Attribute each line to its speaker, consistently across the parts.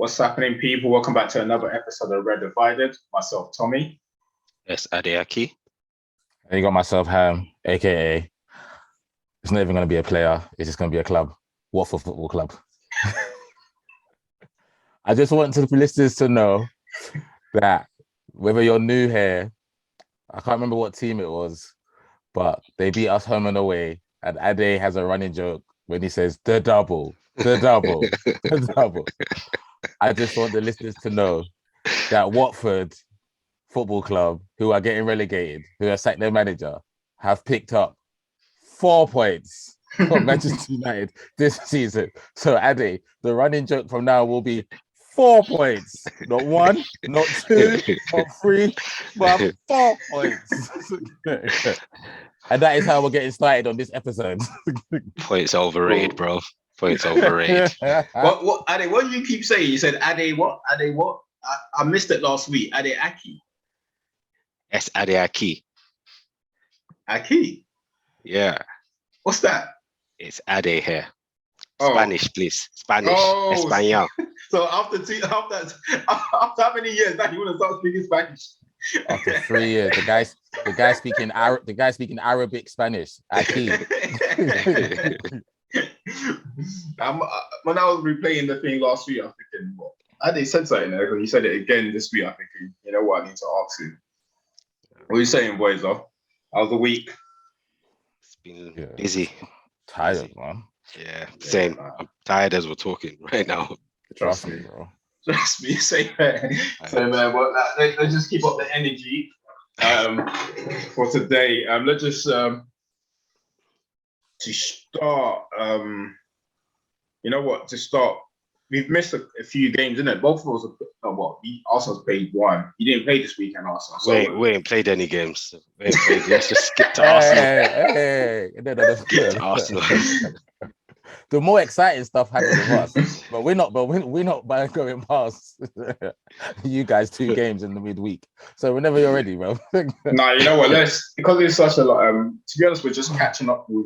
Speaker 1: What's happening, people? Welcome back to another episode of Red Divided. Myself, Tommy.
Speaker 2: Yes, Adeaki.
Speaker 3: And you got myself, Ham, aka it's not even going to be a player. It's just going to be a club, Watford Football Club. I just want the listeners to know that whether you're new here, I can't remember what team it was, but they beat us home and away. And Ade has a running joke when he says, the double, the double. I just want the listeners to know that Watford Football Club, who are getting relegated, who have sacked their manager, have picked up 4 points from Manchester United this season. So, Ade, the running joke from now will be 4 points. Not one, not two, not three, but 4 points. And that is how we're getting started on this episode.
Speaker 2: Points overrated, bro. Points overrated.
Speaker 1: What, Ade, what do you keep saying? You said Ade what? Ade what? I missed it last week. Ade Aki.
Speaker 2: Yes, Adeaki.
Speaker 1: Aki?
Speaker 2: Yeah.
Speaker 1: What's that?
Speaker 2: It's Ade here. Spanish, please. Spanish. Español.
Speaker 1: So after how many years now you want to start speaking Spanish?
Speaker 3: After 3 years, the guy speaking Arabic Spanish. Aki.
Speaker 1: When I was replaying the thing last week, I'm thinking, well, Ade said something there because he said it again this week. I'm thinking, you know what, I need to ask him. What are you saying, boys? How's the week?
Speaker 2: It's been busy.
Speaker 3: Tired, man.
Speaker 2: Yeah, same. Man. I'm tired as we're talking right now.
Speaker 3: Trust me, bro.
Speaker 1: Trust me, same man. Same man. But let's just keep up the energy for today. Let's just to start. You know what? To start, we've missed a few games, isn't it? Both of us. Arsenal's played one. You didn't play this weekend, Arsenal.
Speaker 2: So we ain't played any games. Let's just skip to Arsenal.
Speaker 3: Skip
Speaker 2: to Arsenal.
Speaker 3: The more exciting stuff happened with us, but we're not by going past you guys 2 games in the midweek. So whenever you're ready, bro.
Speaker 1: Nah, you know what? Because it's such a lot. To be honest, we're just catching up with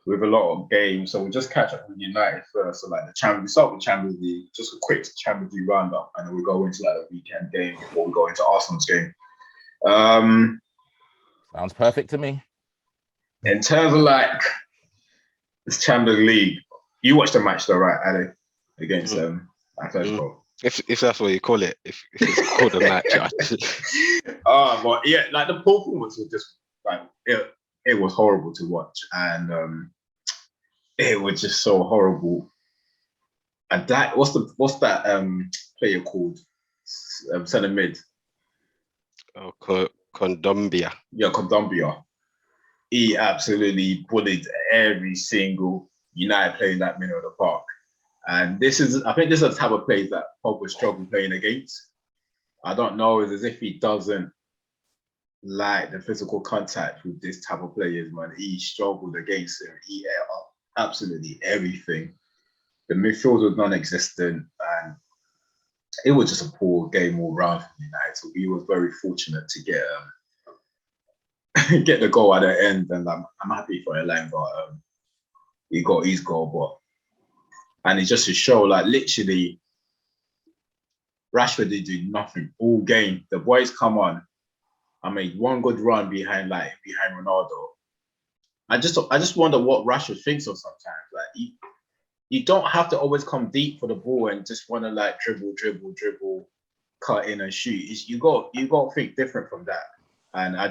Speaker 1: with a lot of games, so we'll just catch up with United first. So we start with Champions League, just a quick Champions League roundup, and then we go into the weekend game before we go into Arsenal's game.
Speaker 3: Sounds perfect to me.
Speaker 1: In terms of this Champions League, you watched the match though, right, Ali? Against Atletico.
Speaker 2: If that's what you call it, if it's called a match.
Speaker 1: But yeah, the performance was just it was horrible to watch, and it was just so horrible. And that what's that player called? Centre mid.
Speaker 2: Oh, Condombia.
Speaker 1: Yeah, Condombia. He absolutely bullied every single United player in that middle of the park. And I think this is the type of players that Pogba struggle playing against. I don't know, it's as if he doesn't like the physical contact with this type of players, man. He struggled against him. He ate up absolutely everything. The midfield was non-existent, and it was just a poor game all round for United. So he was very fortunate to get the goal at the end, and I'm happy for Elanga. He got his goal, and it's just to show, literally, Rashford did do nothing all game. The boys come on. I made one good run behind Ronaldo. I just wonder what Rashford thinks of sometimes. You don't have to always come deep for the ball and just want to dribble, cut in and shoot. You got to think different from that. And I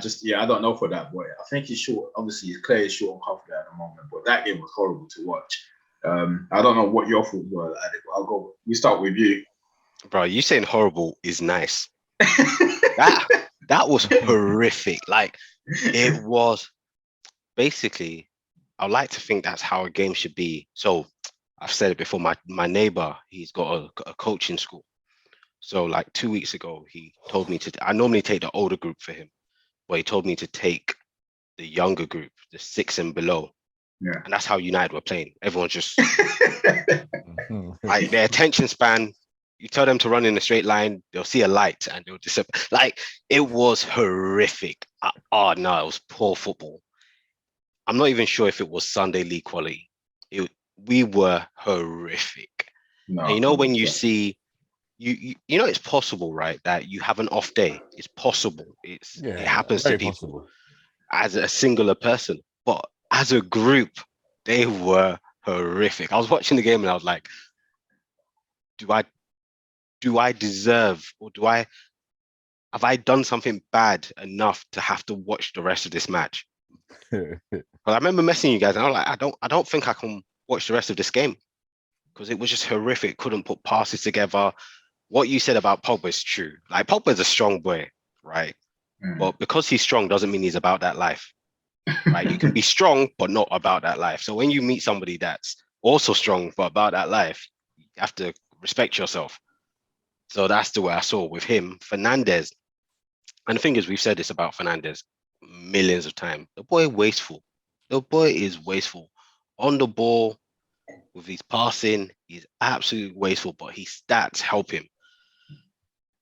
Speaker 1: don't know for that boy. I think he's short. Obviously, he's clearly short on confidence at the moment. But that game was horrible to watch. I don't know what your thoughts were, Adi, but I'll go. We start with you,
Speaker 2: bro. You saying horrible is nice. That was horrific. It was basically. I like to think that's how a game should be. So I've said it before. My neighbor, he's got a coaching school. So 2 weeks ago, he told me I normally take the older group for him, but he told me to take the younger group, the 6 and below.
Speaker 1: Yeah.
Speaker 2: And that's how United were playing. Everyone's just their attention span. You tell them to run in a straight line, they'll see a light and they'll disappear. It was horrific. No, it was poor football. I'm not even sure if it was Sunday league quality. We were horrific.
Speaker 1: No,
Speaker 2: And you know when you
Speaker 1: 100%.
Speaker 2: see you know it's possible, right? That you have an off day. It's possible. It happens to
Speaker 3: very
Speaker 2: people
Speaker 3: possible.
Speaker 2: as a singular person, but as a group, they were horrific. I was watching the game and I was like, do I deserve, or have I done something bad enough to have to watch the rest of this match? But I remember messaging you guys and I was like, I don't think I can watch the rest of this game because it was just horrific. Couldn't put passes together. What you said about Pogba is true. Like Pogba's a strong boy, right? But because he's strong doesn't mean he's about that life, right? You can be strong, but not about that life. So when you meet somebody that's also strong, but about that life, you have to respect yourself. So that's the way I saw with him. Fernandez, and the thing is, we've said this about Fernandez millions of times. The boy wasteful. The boy is wasteful. On the ball, with his passing, he's absolutely wasteful, but his stats help him.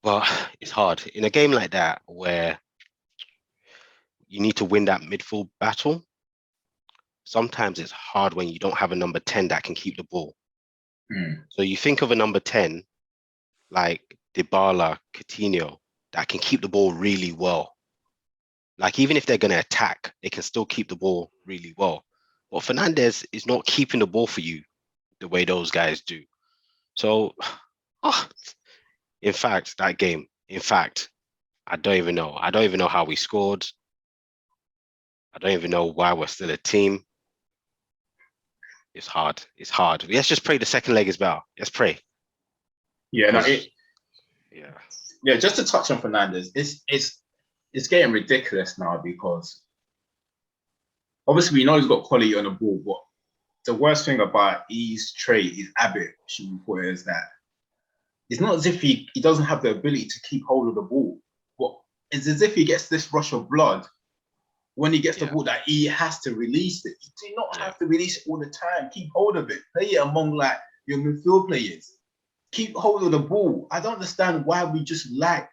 Speaker 2: But it's hard. In a game like that, where you need to win that midfield battle, sometimes it's hard when you don't have a number 10 that can keep the ball. So you think of a number 10 like Dybala, Coutinho, that can keep the ball really well. Like even if they're going to attack, they can still keep the ball really well. But Fernandez is not keeping the ball for you the way those guys do. So, in fact, that game, I don't even know. I don't even know how we scored. I don't even know why we're still a team. It's hard. It's hard. Let's just pray the second leg is better. Let's pray.
Speaker 1: Yeah, no,
Speaker 2: Yeah.
Speaker 1: Yeah, just to touch on Fernandez, it's getting ridiculous now because obviously we know he's got quality on the ball, but the worst thing about his trait, his habit, should we put it, is that it's not as if he doesn't have the ability to keep hold of the ball, but it's as if he gets this rush of blood when he gets the ball that he has to release it. You do not have to release it all the time. Keep hold of it. Play it among like your midfield players. Keep hold of the ball. I don't understand why we just like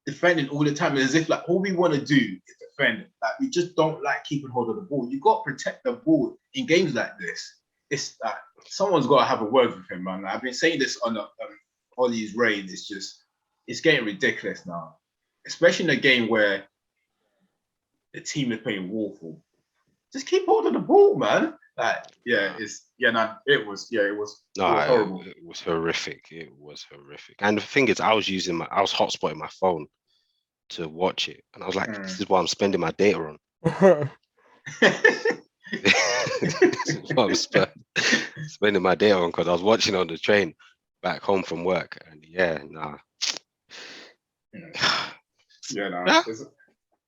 Speaker 1: defending all the time. It's as if like all we want to do is defend. Like we just don't like keeping hold of the ball. You got to protect the ball in games like this. It's someone's got to have a word with him, man. I've been saying this on Ollie's reign. It's getting ridiculous now, especially in a game where the team is playing woeful. Just keep hold of the ball, man. Like, it was horrible.
Speaker 2: It was horrific. It was horrific. And the thing is, I was hotspotting my phone to watch it, and I was like, this is what I'm spending my data on. This is what I'm spending my data on because I was watching on the train back home from work, and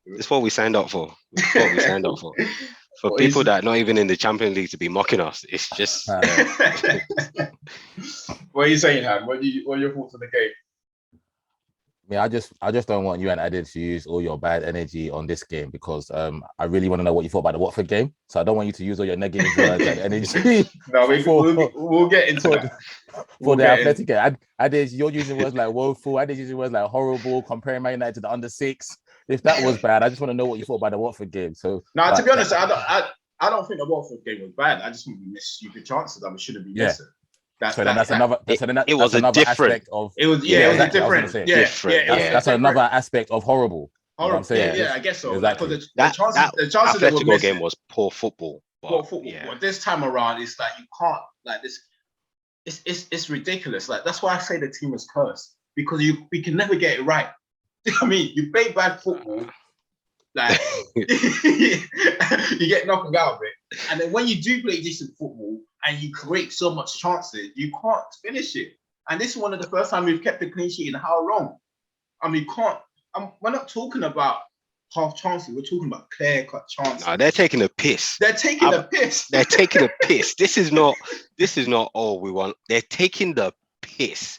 Speaker 2: it's what we signed up for. It's what we signed up for. For people that are not even in the Champions League to be mocking us, it's just.
Speaker 1: What are you saying, Han? What are your thoughts on the game?
Speaker 3: Yeah, I just don't want you and Adid to use all your bad energy on this game because I really want to know what you thought about the Watford game. So I don't want you to use all your negative words and energy.
Speaker 1: No, we'll get into that.
Speaker 3: For the Atletico. Adid, you're using words like woeful. Adid using words like horrible, comparing Man United to the under 6. If that was bad, I just want to know what you thought about the Watford game. So
Speaker 1: now, to be honest, I don't think the Watford game was bad. I just think we missed stupid chances that we shouldn't be missing. That's another aspect of. It was different.
Speaker 3: That's another aspect of horrible. You know what I'm saying?
Speaker 1: Yeah, I guess so.
Speaker 2: Exactly.
Speaker 1: The chances that were missing,
Speaker 2: game was poor football.
Speaker 1: But this time around, it's like you can't like this. It's ridiculous. Like that's why I say the team is cursed because we can never get it right. I mean, you play bad football, like you get nothing out of it, and then when you do play decent football and you create so much chances, you can't finish it. And this is one of the first time we've kept a clean sheet in how long? I mean, we're not talking about half chances. We're talking about clear-cut chances.
Speaker 2: No, they're taking a piss.
Speaker 1: They're taking a piss.
Speaker 2: They're taking a piss. This is not all we want. They're taking the piss.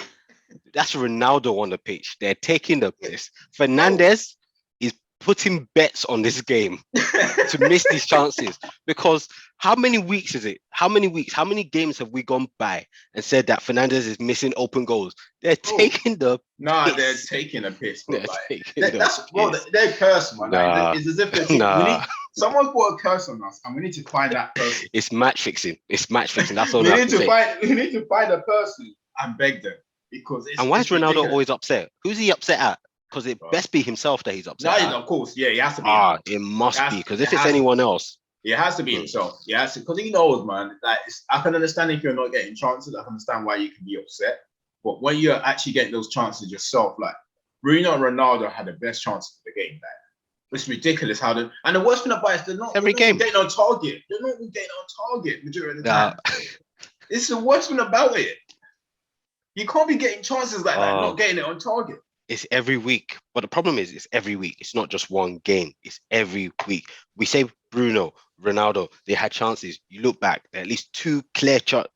Speaker 2: That's Ronaldo on the pitch. They're taking the piss. Fernandez is putting bets on this game to miss these chances. Because how many weeks is it? How many games have we gone by and said that Fernandez is missing open goals? They're taking the
Speaker 1: Nah,
Speaker 2: piss.
Speaker 1: they're taking a piss, bro.
Speaker 2: They're
Speaker 1: Like
Speaker 2: taking the
Speaker 1: that's bro,
Speaker 2: piss.
Speaker 1: they're cursed, man.
Speaker 2: Nah.
Speaker 1: Like it's as if they're thinking,
Speaker 2: Nah.
Speaker 1: someone's put a curse on us, and we need to find that person.
Speaker 2: It's match fixing. It's match fixing. That's all
Speaker 1: we
Speaker 2: I
Speaker 1: need
Speaker 2: have to say.
Speaker 1: we need to find a person and beg them because it's.
Speaker 2: And why is
Speaker 1: it's
Speaker 2: Ronaldo
Speaker 1: ridiculous.
Speaker 2: always upset? Who's he upset at? Because it best be himself that he's upset at.
Speaker 1: Of course, yeah, he has to be.
Speaker 2: It must be, because if
Speaker 1: it
Speaker 2: it's
Speaker 1: has
Speaker 2: anyone else,
Speaker 1: it has to be himself. He has to, because he knows, man. Like I can understand if you're not getting chances. I can understand why you can be upset. But when you're actually getting those chances yourself, like Bruno and Ronaldo had the best chances of the game. Like it's ridiculous how they. And the worst thing about it is they're not getting on target. They're not even getting on target majority of the time. It's the worst thing about it. You can't be getting chances like that, not getting it on target.
Speaker 2: It's every week. But the problem is, it's every week. It's not just one game. It's every week. We say Bruno, Ronaldo, they had chances. You look back, there are at least two clear-cut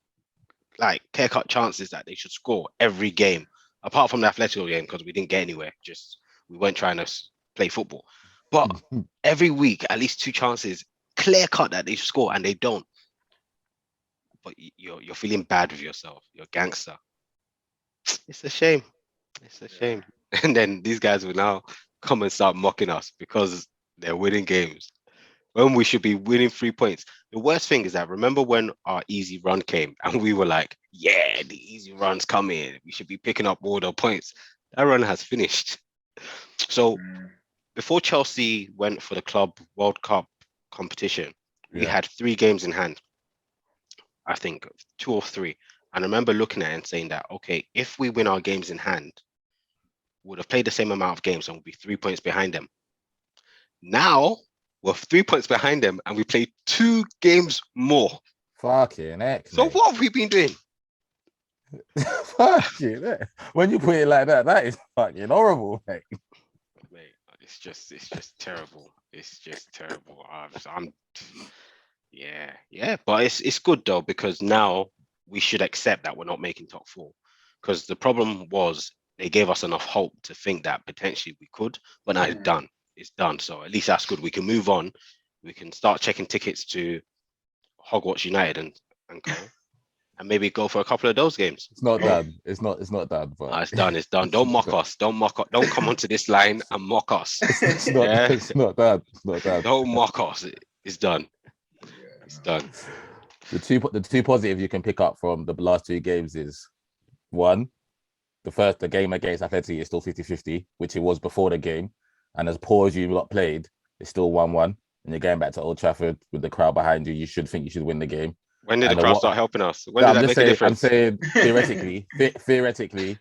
Speaker 2: chances that they should score every game. Apart from the Atletico game, because we didn't get anywhere. We weren't trying to play football. But every week, at least two chances, clear-cut that they should score, and they don't. But you're feeling bad with yourself. You're a gangster. It's a shame. It's a shame. And then these guys will now come and start mocking us because they're winning games when we should be winning 3 points. The worst thing is that, remember when our easy run came and we were like, yeah, the easy run's coming. We should be picking up all the points. That run has finished. So before Chelsea went for the Club World Cup competition, we had 3 games in hand. I think 2 or 3. And I remember looking at it and saying that, okay, if we win our games in hand, would have played the same amount of games and would be 3 points behind them. Now we're 3 points behind them and we played 2 games more.
Speaker 3: Fucking heck.
Speaker 2: So what have we been doing?
Speaker 3: Fucking heck. When you put it like that, that is fucking horrible, mate.
Speaker 2: Mate, it's just terrible. It's just terrible. But it's good though, because now we should accept that we're not making top 4. Because the problem was, they gave us enough hope to think that potentially we could, but now it's done. It's done. So at least that's good. We can move on. We can start checking tickets to Hogwarts United and go, and maybe go for a couple of those games.
Speaker 3: It's not done. It's not done. But
Speaker 2: it's done. It's done. Don't mock us. Don't mock us. Don't come onto this line and mock us.
Speaker 3: It's not done.
Speaker 2: Don't mock us. It's done. It's done.
Speaker 3: The two positives you can pick up from the last 2 games is, one, the game against Atletico is still 50-50, which it was before the game. And as poor as you lot played, it's still 1-1. And you're going back to Old Trafford with the crowd behind you. You should think you should win the game.
Speaker 2: When did the crowd start helping us? When did that make a difference?
Speaker 3: I'm saying theoretically,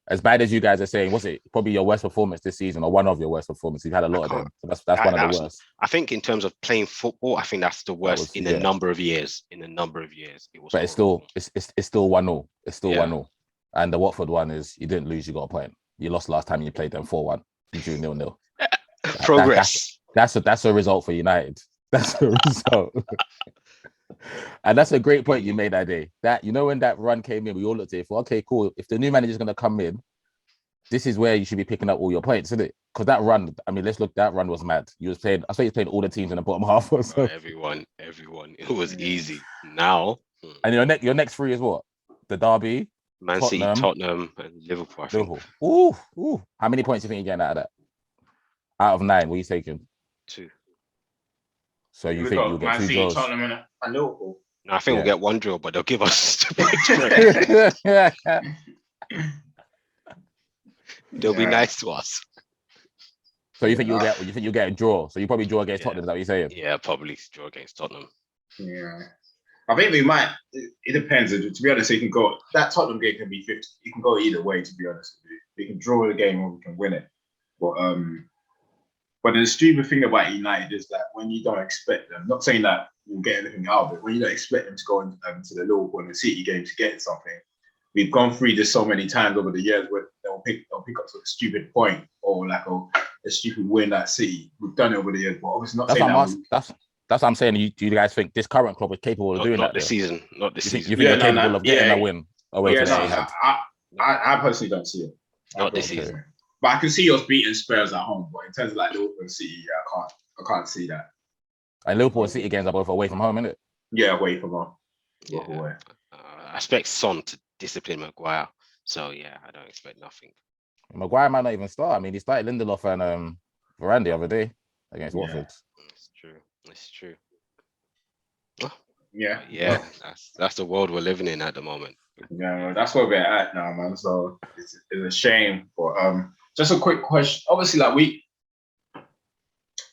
Speaker 3: as bad as you guys are saying, was it probably your worst performance this season, or one of your worst performances? You've had a lot of them. So that's one of the worst.
Speaker 2: I think in terms of playing football, I think that's the worst in a number of years. It was.
Speaker 3: But it's still 1-0. It's still 1-0. And the Watford one is, you didn't lose, you got a point. You lost last time you played them 4-1. You drew 0-0.
Speaker 2: Progress.
Speaker 3: That's a result for United. That's a result. And that's a great point you made that day. That, you know, when that run came in, we all looked at it for, okay, cool. If the new manager's going to come in, this is where you should be picking up all your points, isn't it? Because that run, I mean, that run was mad. I saw you playing all the teams in the bottom half. Or so.
Speaker 2: Everyone. It was easy. Now.
Speaker 3: And your next 3 is what? The derby,
Speaker 2: Man City, Tottenham, and Liverpool. I think.
Speaker 3: Ooh. How many points do you think you're getting out of that? Out of 9, what are you taking?
Speaker 2: 2.
Speaker 3: So you think you'll get 2 draws?
Speaker 1: Tottenham and Liverpool.
Speaker 2: No, I think we'll get 1 draw, but they'll give us They'll be nice to us.
Speaker 3: So you think you'll get a draw? So you probably draw against Tottenham, is that what you're saying?
Speaker 2: Yeah, probably draw against Tottenham.
Speaker 1: Yeah. I think we might. It depends. To be honest, that Tottenham game can be 50. It can go either way, to be honest with you. We can draw the game or we can win it. But the stupid thing about United is that when you don't expect them, not saying that we'll get anything out of it, when you don't expect them to go into the Liverpool and the City game to get something, we've gone through this so many times over the years where they'll pick up sort of stupid point or like a stupid win at City. We've done it over the years, but obviously not saying that. That's what I'm saying. Do you guys think this current club is capable of doing that?
Speaker 2: Not this season.
Speaker 3: You think they're capable of getting a win away to City?
Speaker 1: I personally don't see it.
Speaker 2: Not this season.
Speaker 1: But I can see us beating Spurs at home. But in terms of like Liverpool and City, yeah, I can't see that.
Speaker 3: And Liverpool and City games are both away from home, innit?
Speaker 1: Yeah, away from home.
Speaker 2: Yeah.
Speaker 1: Away.
Speaker 2: I expect Son to discipline Maguire. So yeah, I don't expect nothing.
Speaker 3: Maguire might not even start. I mean, he started Lindelof and Varane the other day against Watford.
Speaker 2: It's true. It's true.
Speaker 1: Yeah.
Speaker 2: That's the world we're living in at the moment.
Speaker 1: Yeah, that's where we're at now, man. So it's a shame. But just a quick question. Obviously, like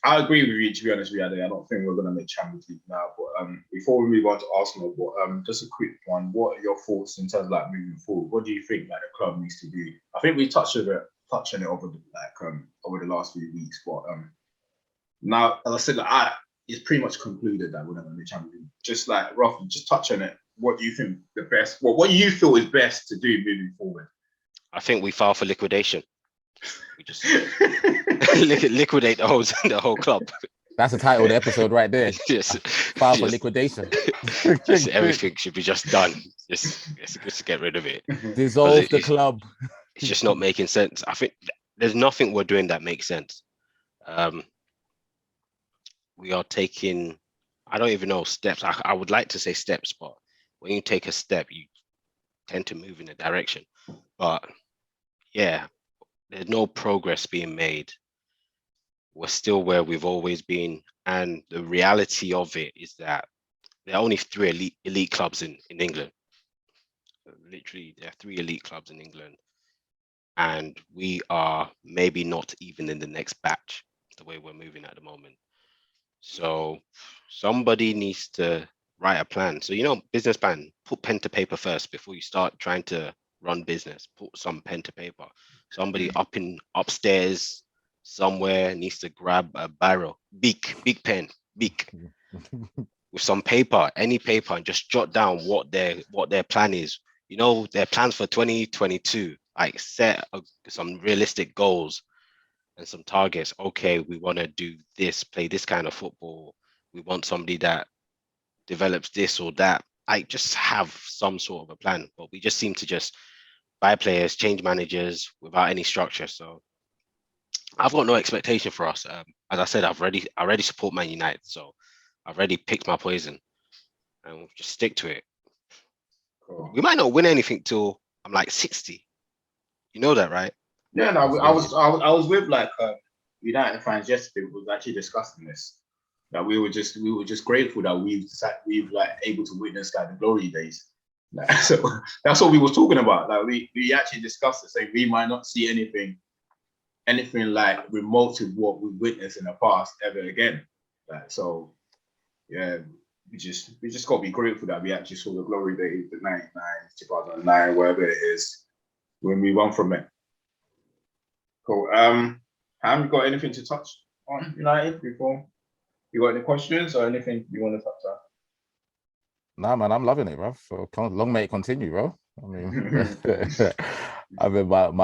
Speaker 1: I agree with you, to be honest with you. I don't think we're gonna make Champions League now. But before we move on to Arsenal, just a quick one. What are your thoughts in terms of like moving forward? What do you think like the club needs to do? I think we touched on it over the last few weeks. But now, as I said, it's pretty much concluded that we're not gonna make Champions League. Just like roughly, just touch on it. What do you think the best? What do you feel is best to do moving forward?
Speaker 2: I think we file for liquidation. We just liquidate the whole club.
Speaker 3: That's the title of the episode right there.
Speaker 2: Yes.
Speaker 3: File for liquidation.
Speaker 2: Just everything should be just done. Just get rid of it.
Speaker 3: Dissolve the club.
Speaker 2: It's just not making sense. I think there's nothing we're doing that makes sense. We are taking, I don't even know, steps. I would like to say steps, but when you take a step, you tend to move in a direction. But yeah, there's no progress being made. We're still where we've always been. And the reality of it is that there are only 3 elite clubs in England. Literally, there are 3 elite clubs in England. And we are maybe not even in the next batch, the way we're moving at the moment. So somebody needs to write a plan. So, business plan, put pen to paper first before you start trying to run business. Put some pen to paper. Somebody upstairs somewhere needs to grab a barrel, big pen, with some paper, any paper, and just jot down what their plan is. Their plans for 2022, like set some realistic goals and some targets. Okay, we want to do this, play this kind of football. We want somebody that develops this or that. Just have some sort of a plan, but we just seem to just buy players, change managers without any structure. So I've got no expectation for us. As I said, I already support Man United, so I've already picked my poison, and we'll just stick to it. Cool. We might not win anything till I'm like 60. You know that, right?
Speaker 1: Yeah, no, I was with like United fans yesterday. We was actually discussing this. That we were just grateful that we've like able to witness like the glory days. Like, so that's what we were talking about. Like we actually discussed it, saying we might not see anything like remote to what we witnessed in the past ever again. Like, so yeah, we just got to be grateful that we actually saw the glory days, the 99, 2009, whatever it is. We'll move on from it. Cool. Have you got anything to touch on United before? You got any questions or anything you want to touch on?
Speaker 3: Nah, man, I'm loving it, bro. So long may it continue, bro. I mean,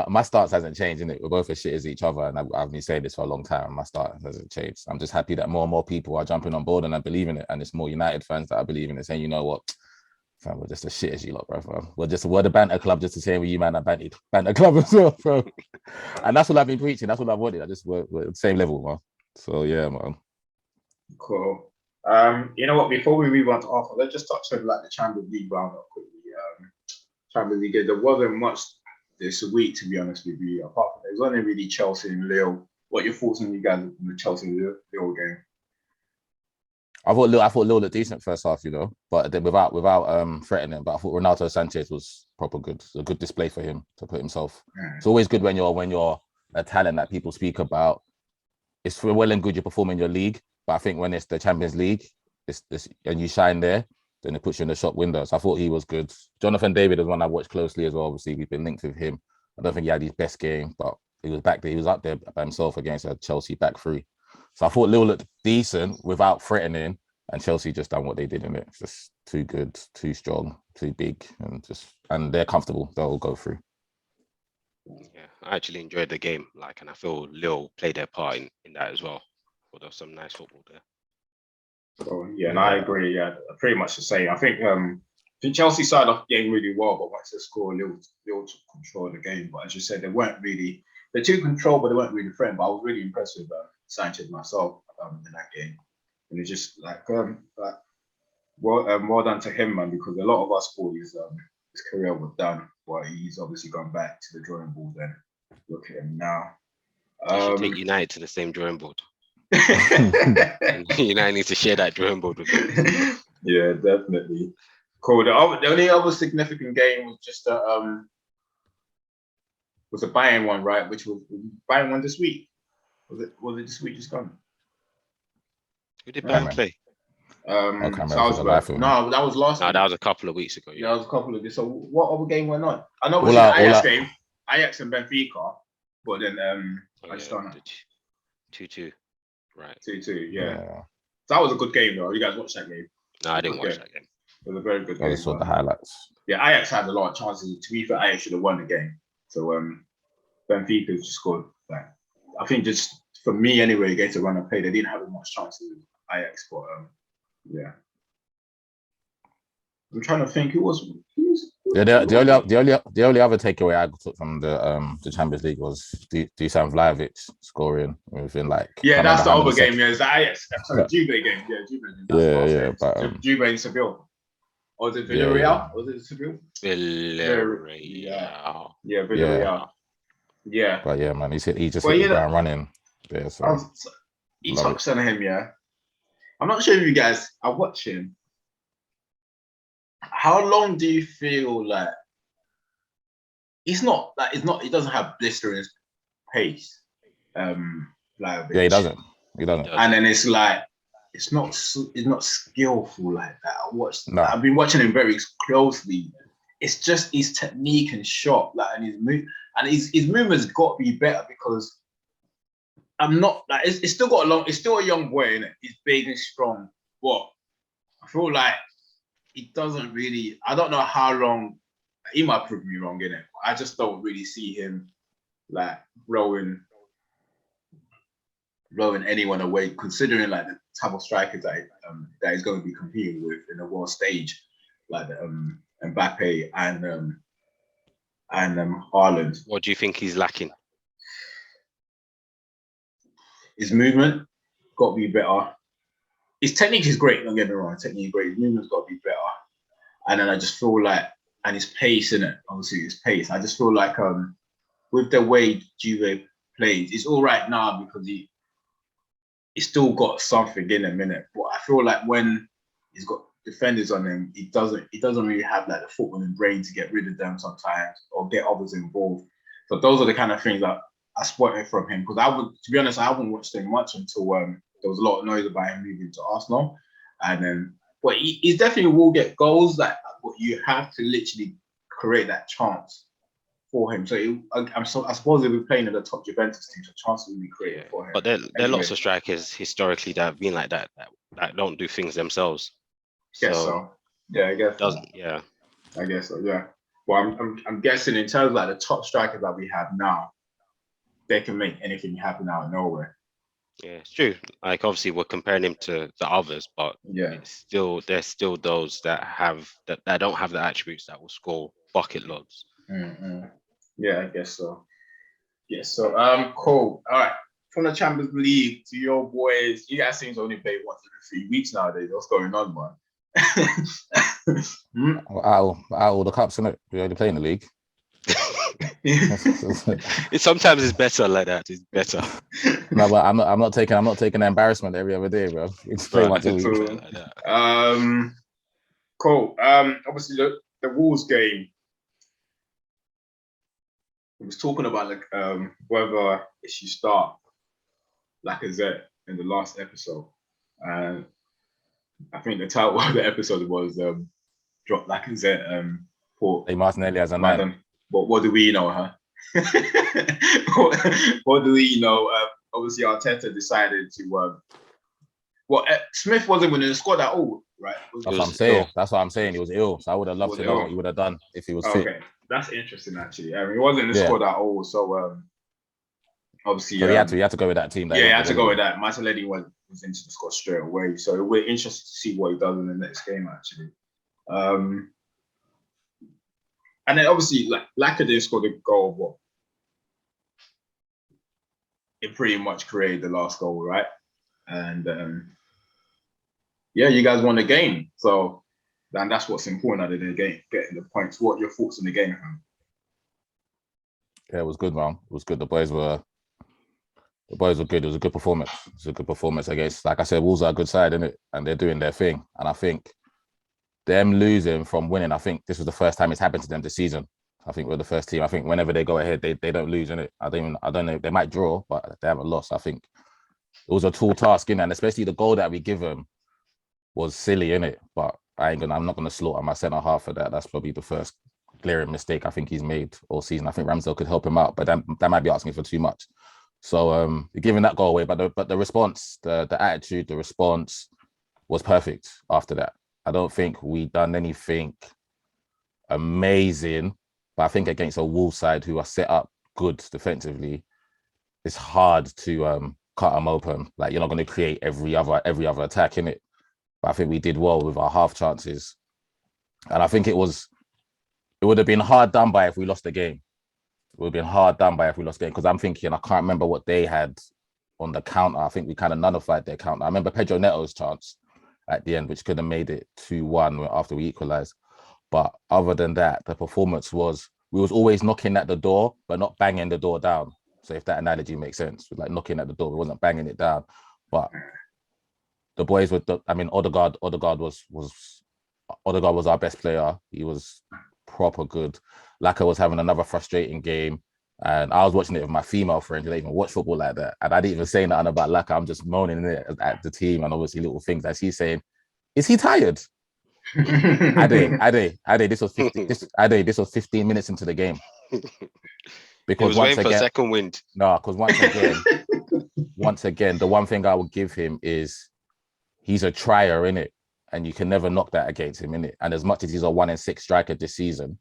Speaker 3: my stance hasn't changed, innit? We're both as shit as each other, and I've been saying this for a long time. My stance hasn't changed. I'm just happy that more and more people are jumping on board and I believe in it, and it's more United fans that I believe in it, saying, you know what, fam, we're just as shit as you lot, bro. We're the banter club, just the same with you, man. I banter club as well, bro. And that's what I've been preaching. That's what I've wanted. We're at the same level, man. So yeah, man.
Speaker 1: Cool. You know what? Before we move on to Arsenal, let's just touch on like the Champions League roundup quickly. Champions League, there wasn't much this week, to be honest with you. Apart from there's only really Chelsea and Lille. What are your thoughts on you guys on the Chelsea and Lille game?
Speaker 3: I thought Lille looked decent first half, but then without threatening. But I thought Renato Sanchez was proper good. It's a good display for him to put himself. It's always good when you're a talent that people speak about. It's well and good you perform in your league, but I think when it's the Champions League, it's and you shine there, then it puts you in the shop window. So I thought he was good. Jonathan David is one I watched closely as well. Obviously, we've been linked with him. I don't think he had his best game, but he was back there. He was up there by himself against a Chelsea back three. So I thought Lille looked decent without threatening, and Chelsea just done what they did in it. It's just too good, too strong, too big, and they're comfortable. They'll go through.
Speaker 2: Yeah, I actually enjoyed the game, and I feel Lille played their part in that as well. Well, there was some nice football there.
Speaker 1: So yeah, and I agree. Yeah, pretty much the same. I think Chelsea started off the game really well, but once they scored, Lille took control of the game. But as you said, they weren't really They're too controlled, but they weren't really threatened. But I was really impressed with Sanchez myself in that game, and it's just well done to him, man, because a lot of us thought his career was done, but he's obviously gone back to the drawing board. Then look at him now.
Speaker 2: You should take United to the same drawing board. United need to share that drawing board with him.
Speaker 1: Yeah, definitely. Cool. The only other significant game was just was a Bayern one, right? Which was Bayern one this week. Was it this week just gone?
Speaker 2: Who did Bayern play?
Speaker 3: That
Speaker 1: was last.
Speaker 2: No, that was a couple of weeks ago.
Speaker 1: Yeah, that was a couple of. So what other game went on? I know it was an Ajax game, Ajax and Benfica, but then I just don't know.
Speaker 2: 2-2, right?
Speaker 1: 2-2, yeah. So that was a good game, though. You guys watched that game?
Speaker 2: No, I didn't watch that game.
Speaker 1: It was a very good game.
Speaker 3: I saw the highlights.
Speaker 1: Yeah, Ajax had a lot of chances. To be fair, Ajax should have won the game. So Benfica just scored. Like, I think just for me anyway, against a run and play, they didn't have as much chances with Ajax, but yeah. I'm trying to think who was.
Speaker 3: Yeah, the only other takeaway I took from the Champions League was Dusan Vlahovic scoring within like.
Speaker 1: Yeah, that's the other game. Yeah, it's the Ajax. Sorry, Juve game. Yeah,
Speaker 3: Juve. But
Speaker 1: Juve and Seville. Or was it Villarreal? Was it Seville?
Speaker 2: Villarreal.
Speaker 1: Yeah, Villarreal. Yeah.
Speaker 3: But yeah, man, he just hit the ground running. Yeah, so
Speaker 1: he touched on him. Yeah, I'm not sure if you guys are watching. How long do you feel like he doesn't have blistering pace?
Speaker 3: Yeah, he doesn't.
Speaker 1: And then it's like it's not skillful like that. I've been watching him very closely. It's just his technique and shot, like, and his movement's got to be better because I'm not like it's still a young boy, innit? He's big and strong, but I feel like he doesn't really. I don't know how long. He might prove me wrong, innit? I just don't really see him like rowing anyone away, considering like the type of strikers that he's going to be competing with in the world stage, like Mbappe and Haaland.
Speaker 2: What do you think he's lacking?
Speaker 1: His movement got to be better. His technique is great. Don't get me wrong. His technique is great. His movement's got to be better. And then I just feel like, and his pace in it, obviously his pace. I just feel like with the way Juve plays, it's all right now because he's still got something in him, innit? But I feel like when he's got defenders on him, he doesn't really have like the football and brain to get rid of them sometimes or get others involved. So those are the kind of things that I spotted from him. Because to be honest, I haven't watched him much until there was a lot of noise about him moving to Arsenal. And then, but he definitely will get goals. Like, but you have to literally create that chance for him. So I suppose he'll be playing in the top Juventus team, so chances will be created for him.
Speaker 2: But there are lots of strikers historically that have been like that don't do things themselves.
Speaker 1: Guess so. Yeah, I guess.
Speaker 2: Yeah.
Speaker 1: I guess so. Yeah. Well, I'm guessing in terms of like the top strikers that we have now, they can make anything happen out of nowhere.
Speaker 2: Yeah, it's true. Like obviously we're comparing him to the others, but
Speaker 1: yeah,
Speaker 2: there's still those that don't have the attributes that will score bucket loads.
Speaker 1: Mm-hmm. Yeah, I guess so. Yes, so cool. All right. From the Champions League to your boys, you guys seem to only play once every 3 weeks nowadays. What's going on, man?
Speaker 3: Out all the cups, innit? We only play in the league.
Speaker 2: Sometimes it's better like that. It's better.
Speaker 3: No, but I'm not taking the embarrassment every other day, bro. It's pretty much a week.
Speaker 1: Cool. Obviously the Wolves game. We was talking about like whether it should start Lacazette in the last episode, and I think the title of the episode was "Drop Lacazette."
Speaker 3: Hey, Martinelli as a man.
Speaker 1: But what do we know, huh? what do we know? Obviously, Arteta decided to. Smith wasn't winning the squad at all, right?
Speaker 3: That's what I'm saying. That's what I'm saying. He was ill, so I would have loved to know what he would have done if he was fit.
Speaker 1: Okay, that's interesting actually. I mean, he wasn't in the squad at all, so obviously.
Speaker 3: So he had to go with that team.
Speaker 1: He had to go with that. Martinelli was into the squad straight away, so we're interested to see what he does in the next game actually. And then obviously, like Lacazette scored a goal, it pretty much created the last goal, right? And yeah, you guys won the game. So and that's what's important out of the game, getting the points. What are your thoughts on the game?
Speaker 3: Yeah, it was good, man. It was good. The boys were good. It was a good performance. It was a good performance against, like I said, Wolves are a good side, innit? And they're doing their thing. And I think them losing from winning, I think this was the first time it's happened to them this season. I think we're the first team. I think whenever they go ahead, they don't lose, innit? I don't know. They might draw, but they haven't lost. I think it was a tall task, innit? And especially the goal that we give them was silly, innit? But I'm not gonna slaughter my centre half for that. That's probably the first glaring mistake I think he's made all season. I think Ramsdale could help him out, but that might be asking for too much. So giving that goal away, but the response, the attitude, the response was perfect after that. I don't think we done anything amazing, but I think against a Wolves side who are set up good defensively, it's hard to cut them open. Like, you're not going to create every other attack in it. But I think we did well with our half chances, and I think it would have been hard done by if we lost the game. It would have been hard done by if we lost the game, because I'm thinking, I can't remember what they had on the counter. I think we kind of nullified their counter. I remember Pedro Neto's chance at the end, which could have made it 2-1 after we equalised. But other than that, the performance was, we was always knocking at the door, but not banging the door down. So if that analogy makes sense, like knocking at the door, we wasn't banging it down. But the boys with Odegaard was our best player. He was proper good. Laka was having another frustrating game. And I was watching it with my female friend who don't even watch football like that. And I didn't even say nothing about Laka. I'm just moaning at the team and obviously little things as he's saying, is he tired? Ade, this was 15 minutes into the game.
Speaker 2: Because he was waiting for a second wind.
Speaker 3: No, because once again, the one thing I will give him is he's a trier, innit? And you can never knock that against him, innit? And as much as he's a 1 in 6 striker this season,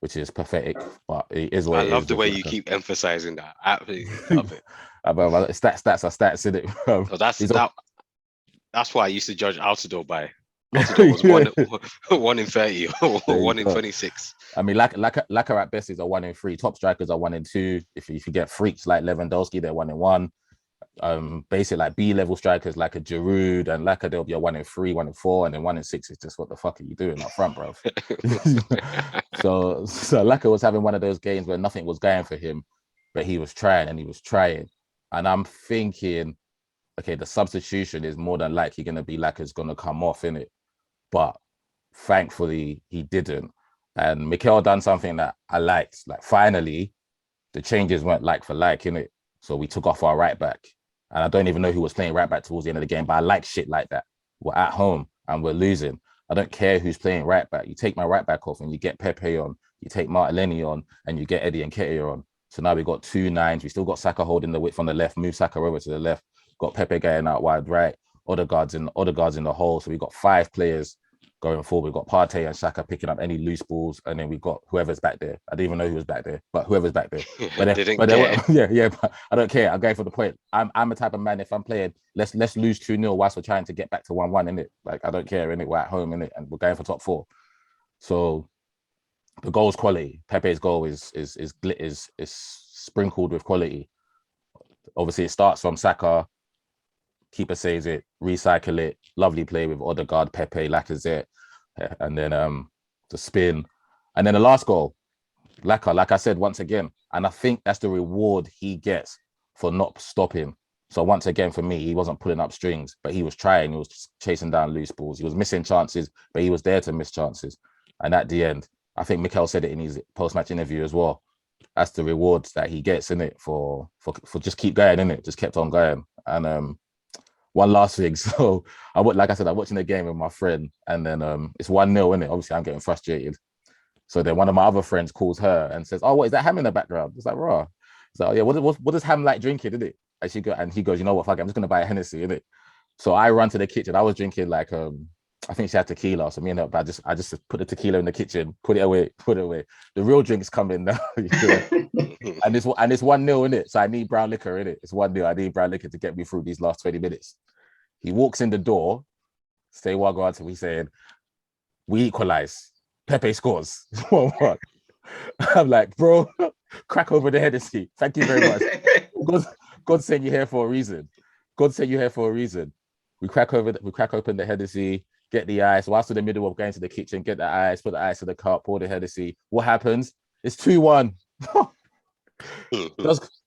Speaker 3: which is pathetic, but it is what it is.
Speaker 2: I love the way you keep emphasizing that. I absolutely love it.
Speaker 3: Stats are stats, innit?
Speaker 2: So that's why I used to judge Altidore by. Altidore was 1 in 30 or 1 in 26.
Speaker 3: I mean, Laka at best is a 1 in 3. Top strikers are 1 in 2. If you get freaks like Lewandowski, they're 1 in 1. Basic like B-level strikers like a Giroud and Laka, they'll be a 1 in 3, 1 in 4, and then 1 in 6 is just, what the fuck are you doing up front, bro? so Laka was having one of those games where nothing was going for him, but he was trying. And I'm thinking, okay, the substitution is more than likely going to be Laka's going to come off, innit? But thankfully he didn't. And Mikel done something that I liked. Like, finally, the changes weren't like for like, innit? So we took off our right back. And I don't even know who was playing right back towards the end of the game, but I like shit like that. We're at home and we're losing. I don't care who's playing right back. You take my right back off and you get Pepe on. You take Martinelli on and you get Eddie Nketiah on. So now we've got 2 9s. We still got Saka holding the width on the left, move Saka over to the left. Got Pepe going out wide right. Odegaard's in the hole. So we've got 5 players going forward. We've got Partey and Saka picking up any loose balls, and then we've got whoever's back there. I didn't even know who was back there, but whoever's back there. But but I don't care. I'm going for the point. I'm a type of man, if I'm playing, let's lose 2-0 whilst we're trying to get back to 1-1, innit? Like, I don't care, innit? We're at home, innit? And we're going for top 4. So the goal's quality. Pepe's goal is sprinkled with quality. Obviously, it starts from Saka. Keeper saves it, recycle it, lovely play with Odegaard, Pepe, Lacazette, and then the spin. And then the last goal, Laka, like I said, once again, and I think that's the reward he gets for not stopping. So once again, for me, he wasn't pulling up strings, but he was trying, he was chasing down loose balls. He was missing chances, but he was there to miss chances. And at the end, I think Mikel said it in his post-match interview as well. That's the rewards that he gets, innit, for just keep going, innit? Just kept on going. And one last thing. So like I said, I'm watching the game with my friend, and then it's 1-0, innit? Obviously, I'm getting frustrated. So then one of my other friends calls her and says, "Oh, what is that Ham in the background?" It's like, raw. So yeah, what does Ham like drinking, innit? And he goes, "You know what? Fuck it, I'm just gonna buy a Hennessy, innit?" So I run to the kitchen. I was drinking like I think she had tequila. So me and her, but I just put the tequila in the kitchen, put it away. The real drink's coming now. And it's 1-0, innit? So I need brown liquor, innit? It's 1-0. I need brown liquor to get me through these last 20 minutes. He walks in the door, say Wagwan, so we saying, we equalize. Pepe scores. 1-1. I'm like, bro, crack over the Hennessy. Thank you very much. God sent you here for a reason. God sent you here for a reason. We crack open the Hennessy, get the ice. Whilst in the middle of going to the kitchen, get the ice, put the ice in the cup, pour the Hennessy. What happens? It's 2-1.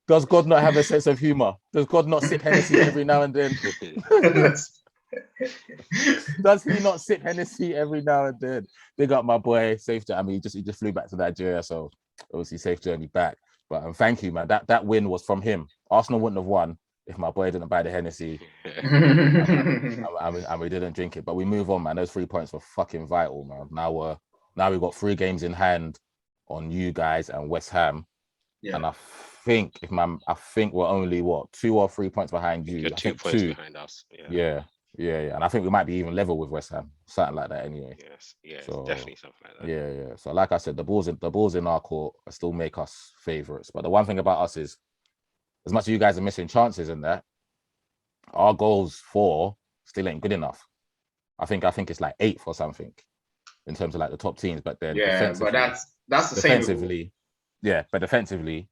Speaker 3: Does God not have a sense of humor? Does God not sip Hennessy every now and then? Does he not sip Hennessy every now and then? Big up my boy, safe journey. I mean, he just flew back to Nigeria, so obviously safe journey back. But thank you, man. That win was from him. Arsenal wouldn't have won if my boy didn't buy the Hennessy and we didn't drink it. But we move on, man. Those 3 points were fucking vital, man. Now we've got 3 games in hand on you guys and West Ham. Yeah. And I think we're only 2 or 3 points behind you.
Speaker 2: You're 2 points behind us.
Speaker 3: Yeah. And I think we might be even level with West Ham, something like that. Anyway.
Speaker 2: Yes, so, definitely something like that.
Speaker 3: Yeah. So, like I said, the balls in our court still make us favourites. But the one thing about us is, as much as you guys are missing chances in that, our goals for still ain't good enough. I think it's like 8th or something in terms of like the top teams. But then
Speaker 1: but that's the
Speaker 3: defensively. Yeah, but defensively,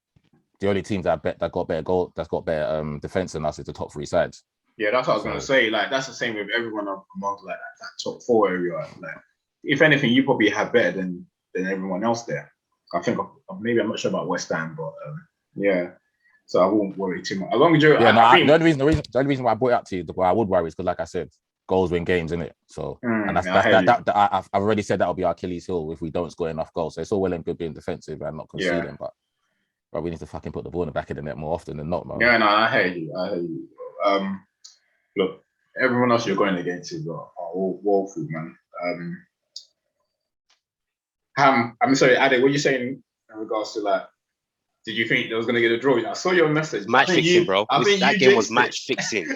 Speaker 3: the only teams that got better defense than us is the top 3 sides.
Speaker 1: Yeah, that's what I was gonna say. Like that's the same with everyone amongst like that top 4 area. Like, if anything, you probably have better than everyone else there. I think maybe I'm not sure about West Ham, but yeah. So I won't worry too much. As long as you're,
Speaker 3: the only reason why I brought it up to you, why I would worry is because, like I said, goals win games, innit? So, and I've already said that'll be our Achilles heel if we don't score enough goals. So it's all well and good being defensive and not conceding, but we need to fucking put the ball in the back of the net more often than not, man.
Speaker 1: Yeah, no, I hear you. Look, everyone else you're going against is all woeful, man. I'm sorry, Ade, what are you saying in regards to like? Did you think they was going to get a draw? I saw your message.
Speaker 2: Match fixing, bro. That game was match fixing.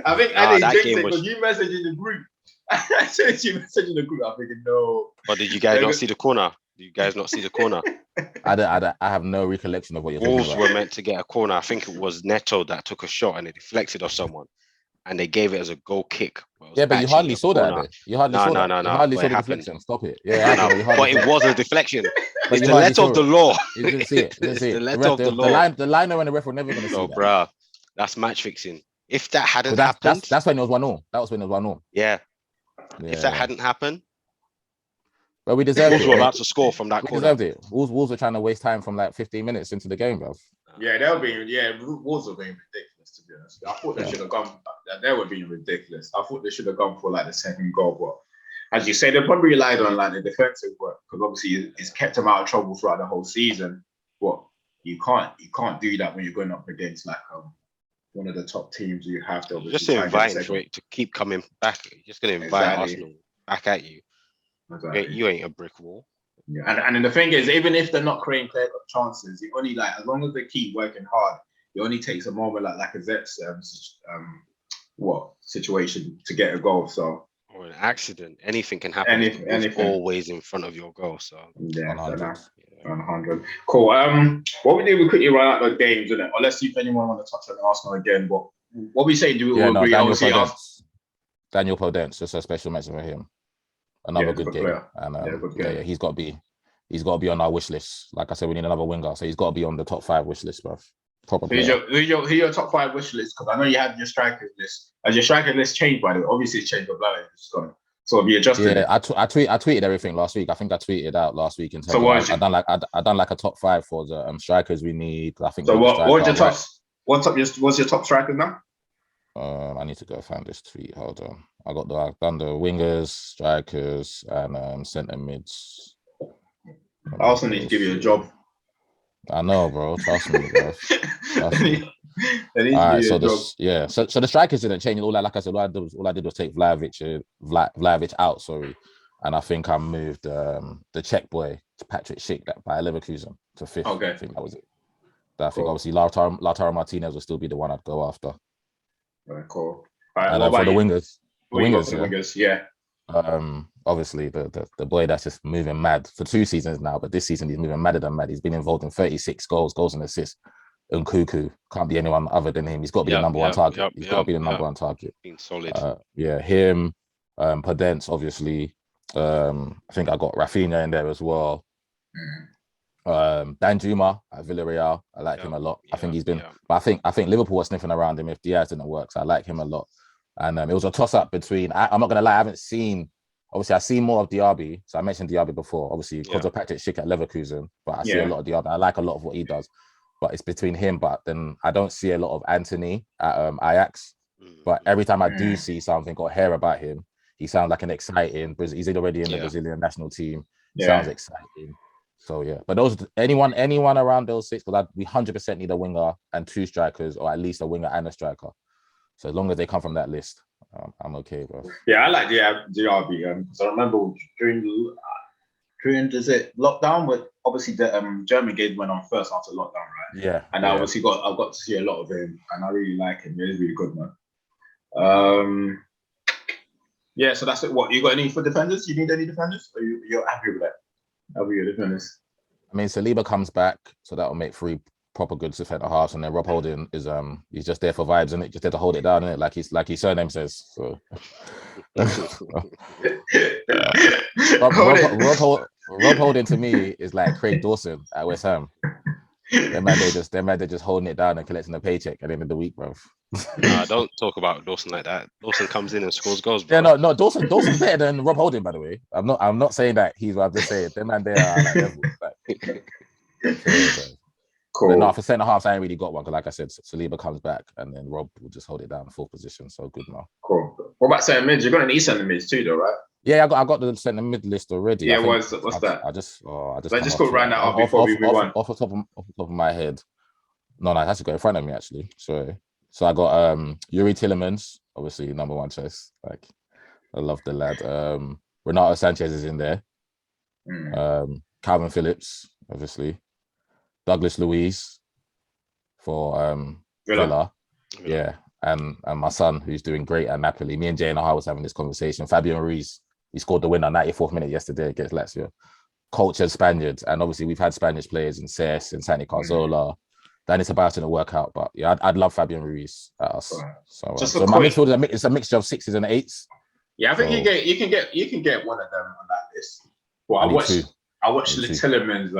Speaker 1: I think Ade jinxed it because you messaged in the group. I said you messaged in the group. I'm thinking, no.
Speaker 2: But did you guys not see the corner?
Speaker 3: I have no recollection of what you're talking about.
Speaker 2: Wolves were meant to get a corner. I think it was Neto that took a shot and it deflected off someone. And they gave it as a goal kick.
Speaker 3: Yeah, but you hardly saw that. You hardly saw that.
Speaker 2: No.
Speaker 3: You hardly saw the deflection. Stop it. Yeah,
Speaker 2: but it was a deflection. It's the letter of the law.
Speaker 3: You didn't see it.
Speaker 2: It's the letter of the law.
Speaker 3: The liner and the ref were never going to see that.
Speaker 2: Bruh, that's match fixing. If that hadn't happened...
Speaker 3: That's when it was 1-0. That was when it was 1-0.
Speaker 2: Yeah. If that hadn't happened...
Speaker 3: But we deserved
Speaker 2: it. Wolves were about to score from that corner.
Speaker 3: We deserved it. Wolves were trying to waste time from like 15 minutes into the game, bro.
Speaker 1: Yeah, Wolves were being ridiculous, to be honest. I thought they should have gone... They were being ridiculous. I thought they should have gone for like the second goal, but as you say, they probably relied on like the defensive work because obviously it's kept them out of trouble throughout the whole season. But you can't do that when you're going up against like one of the top teams. You have to
Speaker 2: just invite for it to keep coming back. You're just going to invite Arsenal back at you. Exactly. You ain't a brick wall.
Speaker 1: Yeah, and the thing is, even if they're not creating clear chances, you only like as long as they keep working hard, it only takes a moment like Lacazette's situation to get a goal. So
Speaker 2: or an accident, anything can happen. Anything. Always in front of your goal. So
Speaker 1: 100. Cool. What we do, we quickly run out the games, innit? Or let's see if anyone want to touch on Arsenal again. But what we say, do we all agree?
Speaker 3: Daniel Podence, just a special mention for him. Another good game, player. And he's got to be on our wish list. Like I said, we need another winger, so he's got to be on the top 5 wish list, bro.
Speaker 1: Who's your top 5 wish list? Because I know you had your strikers list. Has your strikers list changed, by the way? Obviously, it's changed, but it's gone. So have you adjusted?
Speaker 3: Yeah, I tweeted everything last week. I think I tweeted out last week in terms of I done like a top 5 for the strikers we need. I think.
Speaker 1: So what's your top? What's your top strikers now?
Speaker 3: I need to go find this tweet. Hold on. I've done the wingers, strikers, and centre mids.
Speaker 1: I also need to give you a job.
Speaker 3: I know, bro. Trust me, bro. All right, so the strikers didn't change. All I did was take Vlahovic out. Sorry, and I think I moved the Czech boy to Patrick Schick by Leverkusen to 5th.
Speaker 1: Okay,
Speaker 3: I think that was it. I think obviously Lautaro Martinez will still be the one I'd go after.
Speaker 1: Right, cool. All right,
Speaker 3: and for the wingers,
Speaker 1: yeah.
Speaker 3: Obviously the boy that's just moving mad for 2 seasons now, but this season he's moving madder than mad. He's been involved in 36 goals and assists. Nkuku can't be anyone other than him. He's got to be the number one target. He's got to be the number one target.
Speaker 2: Been solid.
Speaker 3: Him, Podence, obviously. I think I got Rafinha in there as well. Danjuma at Villarreal. I like him a lot. I think he's been, but I think Liverpool was sniffing around him if Diaz didn't work. So I like him a lot. And it was a toss-up between. I'm not gonna lie, I haven't seen. Obviously, I've seen more of Diaby. So I mentioned Diaby before. Obviously, because of Patrick Schick at Leverkusen, but I see a lot of Diaby. I like a lot of what he does. But it's between him. But then I don't see a lot of Anthony at Ajax. But every time I do see something or hear about him, he sounds like an exciting. He's already in the Brazilian national team. Sounds exciting. So yeah, but those anyone around those six, because we 100% need a winger and 2 strikers, or at least a winger and a striker. So as long as they come from that list, I'm okay, bro.
Speaker 1: Yeah, I like Diaby. So I remember during lockdown, but obviously the German game went on first after lockdown, right?
Speaker 3: Yeah.
Speaker 1: And I obviously I've got to see a lot of him, and I really like him. He's really good, man. Yeah, so that's it. What you got any for defenders? You need any defenders? Or you're happy with that? Happy with your defenders?
Speaker 3: I mean, Saliba comes back, so that'll make 3 proper good centre halves, and then Rob Holding is he's just there for vibes, isn't it? Just there to hold it down, isn't it? Like his surname says. So Rob Holding to me is like Craig Dawson at West Ham. Them man, they're just holding it down and collecting a paycheck at the end of the week, bro.
Speaker 2: Don't talk about Dawson like that. Dawson comes in and scores goals, bro.
Speaker 3: Yeah, no, Dawson's better than Rob Holding, by the way. I'm not saying that he's what I'm just saying. Them man, they are like levels. Cool. But no, for centre halves, I ain't really got one because, like I said, Saliba comes back and then Rob will just hold it down in 4th position. So good now.
Speaker 1: Cool. What about centre mids? You're gonna need centre mids too, though, right?
Speaker 3: Yeah, I got the centre mid list already.
Speaker 1: Yeah, what's that?
Speaker 3: I just
Speaker 1: go round that up before we move on.
Speaker 3: Off the top of my head. No, it has to go in front of me actually. Sorry. So I got Yuri Tillemans, obviously number 1 choice. Like, I love the lad. Renato Sanchez is in there. Calvin Phillips, obviously. Douglas Luiz for Villa. Yeah. And my son, who's doing great at Napoli. Me and Jay and I was having this conversation. Fabian Ruiz, he scored the winner 94th minute yesterday against Lazio. Cultured Spaniards, and obviously we've had Spanish players in Cesc and Santi Cazorla. Then it's about to work out, but yeah, I'd love Fabian Ruiz at us. So my midfield is a mixture of 6s and 8s.
Speaker 1: Yeah, I think you can get one of them on that list. Well, I watched the Tillemans.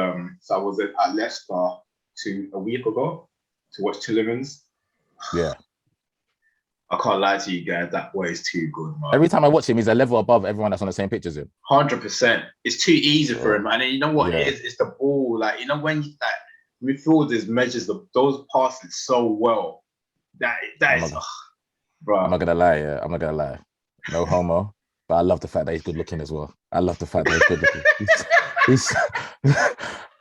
Speaker 1: So I was at Leicester a week ago to watch Tillemans.
Speaker 3: Yeah.
Speaker 1: I can't lie to you guys, that boy is too good, man.
Speaker 3: Every time I watch him, he's a level above everyone that's on the same pitch as him.
Speaker 1: 100%. It's too easy for him, man. And you know what it is? It's the ball. Like, you know, when midfielders measures those passes so well. That is, bro.
Speaker 3: I'm not gonna lie. No homo, but I love the fact that he's good looking as well. I love the fact that he's good looking.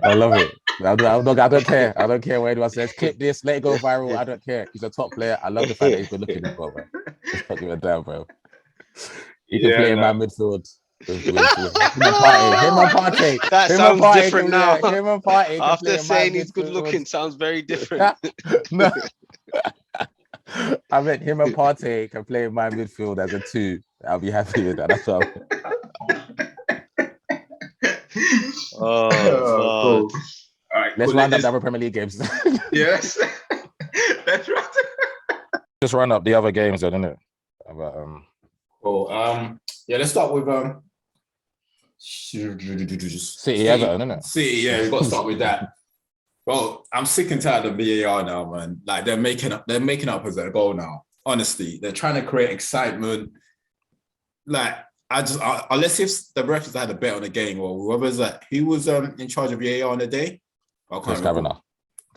Speaker 3: I love it. I don't care. I don't care what anyone says. Clip this, let it go viral. I don't care. He's a top player. I love the fact that he's good looking as well, bro. Just not give a damn, bro. He can play in my midfield. Him and Partey.
Speaker 2: That sounds different now.
Speaker 3: Him and Partey.
Speaker 2: After saying he's good looking, sounds very different.
Speaker 3: No. I meant him and Partey can play in my midfield as a 2. I'll be happy with that. That's what
Speaker 1: cool. All right,
Speaker 3: let's round up the other Premier League games.
Speaker 1: Yes. Let's round
Speaker 3: just round up the other games, then, innit?
Speaker 1: Cool. Yeah, let's start with
Speaker 3: City Everton, innit?
Speaker 1: City, yeah, we've got to start with that. Well, I'm sick and tired of VAR now, man. Like, they're making up as a goal now. Honestly, they're trying to create excitement. Like, unless if the refs had a bet on the game or whoever's that, who was in charge of VAR on the day?
Speaker 3: Chris Kavanagh.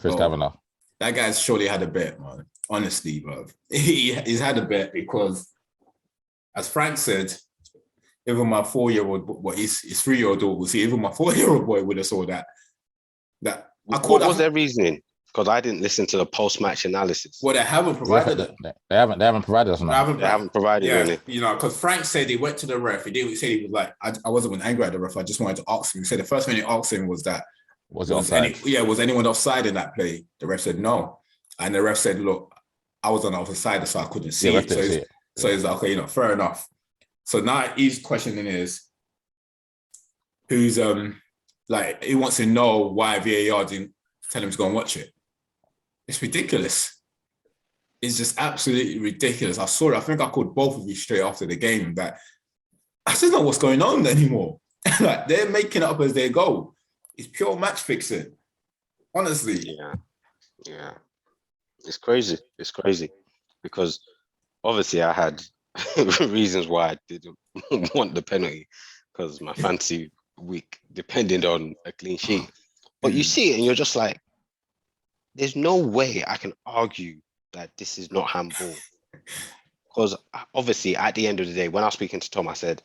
Speaker 3: Kavanagh.
Speaker 1: That guy's surely had a bet, man. Honestly, bro. He's had a bet because, as Frank said, even my 4-year-old, his 3-year-old daughter will see, even my 4-year-old boy would have saw that.
Speaker 2: What was their reasoning? Because I didn't listen to the post-match analysis.
Speaker 1: Well, they haven't provided it.
Speaker 3: They haven't provided us.
Speaker 2: They haven't provided it.
Speaker 1: You know, because Frank said he went to the ref. He said he was like, I wasn't angry at the ref. I just wanted to ask him. He said the first thing he asked him was that,
Speaker 3: was anyone
Speaker 1: offside in that play? The ref said no. And the ref said, look, I was on the other side, so I couldn't see it. So he's like, okay, fair enough. So now his questioning is, who's he wants to know why VAR didn't tell him to go and watch it. It's ridiculous. It's just absolutely ridiculous. I saw it. I think I called both of you straight after the game that I just know what's going on anymore. Like, they're making it up as they go. It's pure match fixing. Honestly.
Speaker 2: Yeah. It's crazy. It's crazy because obviously I had reasons why I didn't want the penalty because my fantasy week depended on a clean sheet. But you see it and you're just like, there's no way I can argue that this is not handball. Because obviously at the end of the day, when I was speaking to Tom, I said,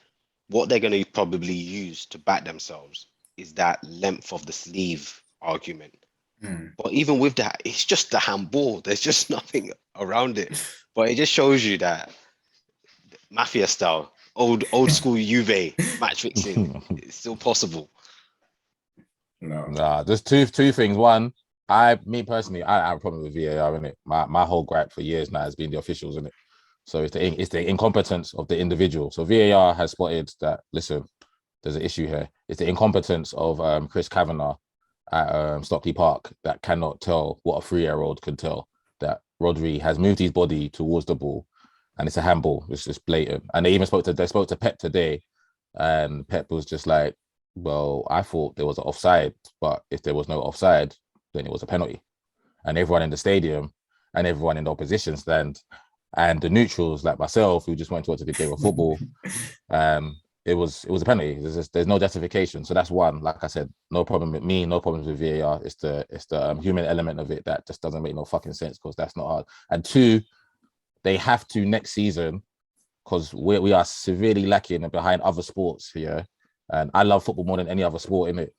Speaker 2: what they're going to probably use to back themselves is that length of the sleeve argument. But even with that, it's just the handball. There's just nothing around it. But it just shows you that mafia style, old school Juve match fixing is still possible.
Speaker 1: No.
Speaker 3: Nah, there's two things. One, me personally, I have a problem with VAR in it. My whole gripe for years now has been the officials in it. So it's the incompetence of the individual. So VAR has spotted that. Listen, there's an issue here. It's the incompetence of Chris Kavanagh at Stockley Park that cannot tell what a 3-year-old can tell, that Rodri has moved his body towards the ball and it's a handball. It's just blatant. And they spoke to Pep today, and Pep was just like, well, I thought there was an offside, but if there was no offside, then it was a penalty. And everyone in the stadium and everyone in the opposition stand and the neutrals like myself who just went to watch a good game of football, it was a penalty. There's no justification. So that's one. Like I said, no problem with me, no problems with VAR. It's the human element of it that just doesn't make no fucking sense because that's not hard. And two, they have to next season, because we are severely lacking behind other sports here. And I love football more than any other sport in it.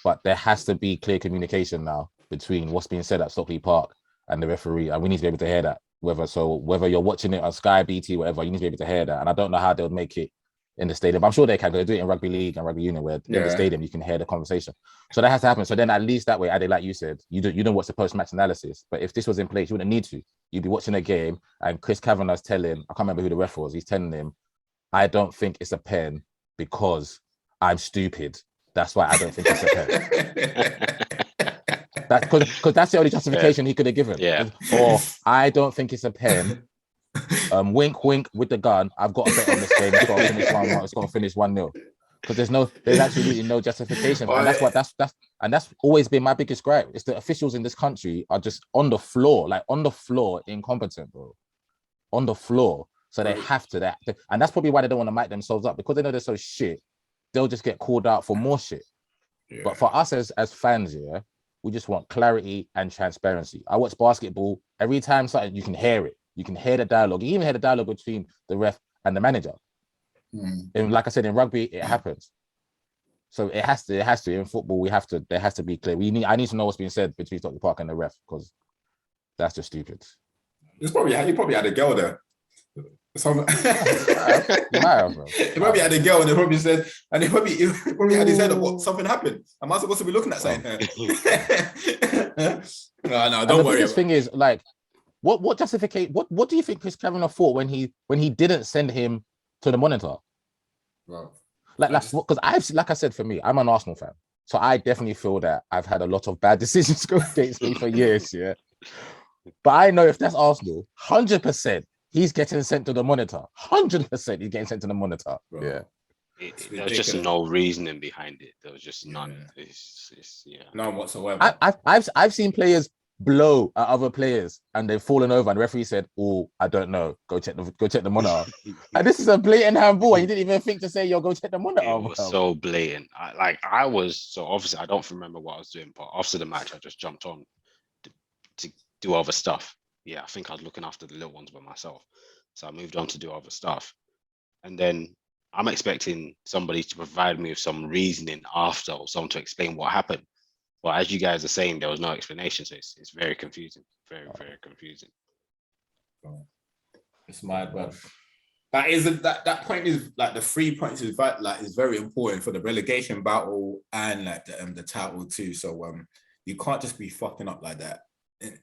Speaker 3: But there has to be clear communication now between what's being said at Stockley Park and the referee. And we need to be able to hear that. Whether you're watching it on Sky, BT, whatever, you need to be able to hear that. And I don't know how they'll make it in the stadium. But I'm sure they can. They do it in rugby league and rugby union where in the stadium you can hear the conversation. So that has to happen. So then at least that way, Ade, like you said, you don't watch the post-match analysis. But if this was in place, you wouldn't need to. You'd be watching a game and Chris Kavanagh's telling, I can't remember who the ref was, he's telling him, I don't think it's a pen because I'm stupid. That's why I don't think it's a pen. That's because that's the only justification he could have given.
Speaker 2: Yeah.
Speaker 3: Or I don't think it's a pen. Wink, wink with the gun. I've got a bet on this game. It's got to finish 1-1. It's got to finish 1-0. Because there's absolutely no justification, and that's always been my biggest gripe. It's the officials in this country are just on the floor, incompetent, bro, on the floor. So they have to and that's probably why they don't want to mic themselves up, because they know they're so shit. They'll just get called out for more shit. Yeah. But for us as fans, yeah, we just want clarity and transparency. I watch basketball every time something, you can hear it. You can hear the dialogue. You even hear the dialogue between the ref and the manager. And like I said, in rugby, it happens. So it has to. In football, there has to be clear. I need to know what's being said between Stockley Park and the ref, because that's just stupid.
Speaker 1: You probably had a girl there.
Speaker 3: You might have, bro.
Speaker 1: He probably had a girl, and he probably said, and he probably had his head up. What, something happened? Am I supposed to be looking at something? No, don't worry.
Speaker 3: The biggest thing is, like, what justificate? What do you think Chris Kavanagh thought when he didn't send him to the monitor?
Speaker 1: Well,
Speaker 3: because like I said, for me, I'm an Arsenal fan, so I definitely feel that I've had a lot of bad decisions go against me for years, yeah. But I know if that's Arsenal, 100%, he's getting sent to the monitor. 100%, he's getting sent to the monitor.
Speaker 1: Bro.
Speaker 2: Yeah. There was just no reasoning behind it. There was just none.
Speaker 1: Yeah.
Speaker 2: It's
Speaker 1: none whatsoever.
Speaker 3: I've seen players blow at other players and they've fallen over, and the referee said, "Oh, I don't know. Go check the monitor." And this is a blatant handball, and you didn't even think to say, "Yo, go check the monitor."
Speaker 2: It was so blatant. Obviously I don't remember what I was doing, but after the match, I just jumped on to do other stuff. Yeah, I think I was looking after the little ones by myself, so I moved on to do other stuff, and then I'm expecting somebody to provide me with some reasoning after, or someone to explain what happened. But as you guys are saying, there was no explanation, so it's very confusing, very confusing.
Speaker 1: It's mad, but that point is like the 3 points is very important for the relegation battle and like the title too. So you can't just be fucking up like that,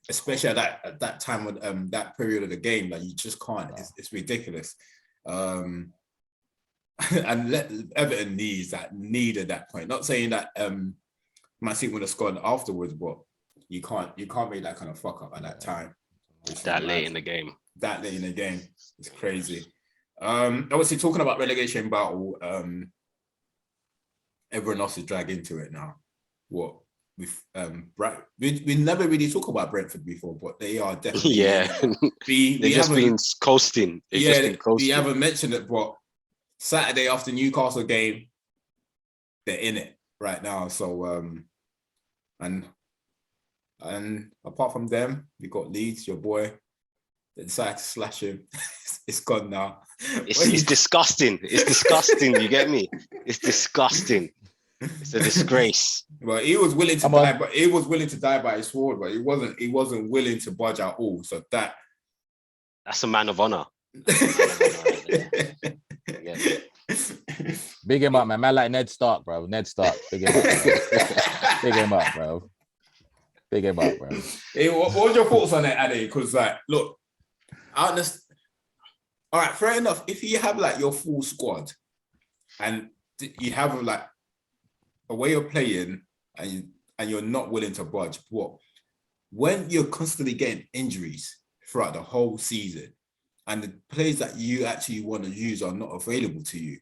Speaker 1: especially at that time of that period of the game. Like, you just can't. It's ridiculous. And Everton needed that point. Not saying that Man City would have scored afterwards, but you can't make that kind of fuck up at that time.
Speaker 2: That late in the game.
Speaker 1: It's crazy. Obviously, talking about relegation battle, everyone else is dragged into it now. What?
Speaker 4: we never really talk about Brentford before, but they are definitely
Speaker 2: Yeah,
Speaker 4: we
Speaker 2: they've just been coasting. They've just been coasting.
Speaker 4: We haven't mentioned it, but Saturday after Newcastle game, they're in it right now. So and apart from them, we got Leeds, your boy. They decided to slash him. It's gone now.
Speaker 2: It's disgusting. It's disgusting. You get me? It's disgusting. It's a disgrace.
Speaker 4: Well, he was willing to die, but he was willing to die by his sword, but he wasn't willing to budge at all. So
Speaker 2: that's a man of honor.
Speaker 3: Yeah. Big him up, man. Man like Ned Stark, bro. Ned Stark. Big him up, bro. Big him up, bro. Big him up, bro.
Speaker 4: Hey, what was your thoughts on it, Addy? Because, like, look, I understand. All right, fair enough. If you have like your full squad and you have like a way of playing and you're not willing to budge, but when you're constantly getting injuries throughout the whole season and the players that you actually want to use are not available to you,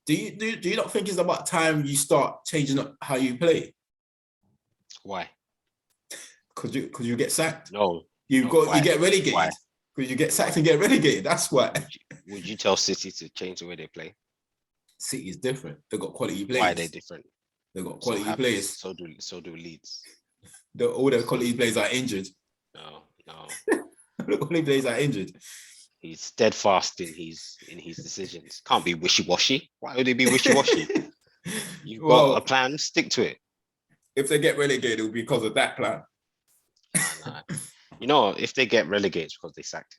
Speaker 4: do you not think it's about time you start changing up how you play?
Speaker 2: Why?
Speaker 4: Because you get sacked.
Speaker 2: No.
Speaker 4: You get relegated. Why? Because you get sacked and get relegated. That's why.
Speaker 2: Would you tell City to change the way they play?
Speaker 4: City is different. They've got quality players.
Speaker 2: Why are they different?
Speaker 4: They've got quality players.
Speaker 2: So do Leeds.
Speaker 4: All their quality players are injured.
Speaker 2: No.
Speaker 4: The quality players are injured.
Speaker 2: He's steadfast in his decisions. Can't be wishy-washy. Why would he be wishy-washy? You've got a plan, stick to it.
Speaker 4: If they get relegated, it'll be because of that plan.
Speaker 2: Nah. You know, if they get relegated, it's because they sacked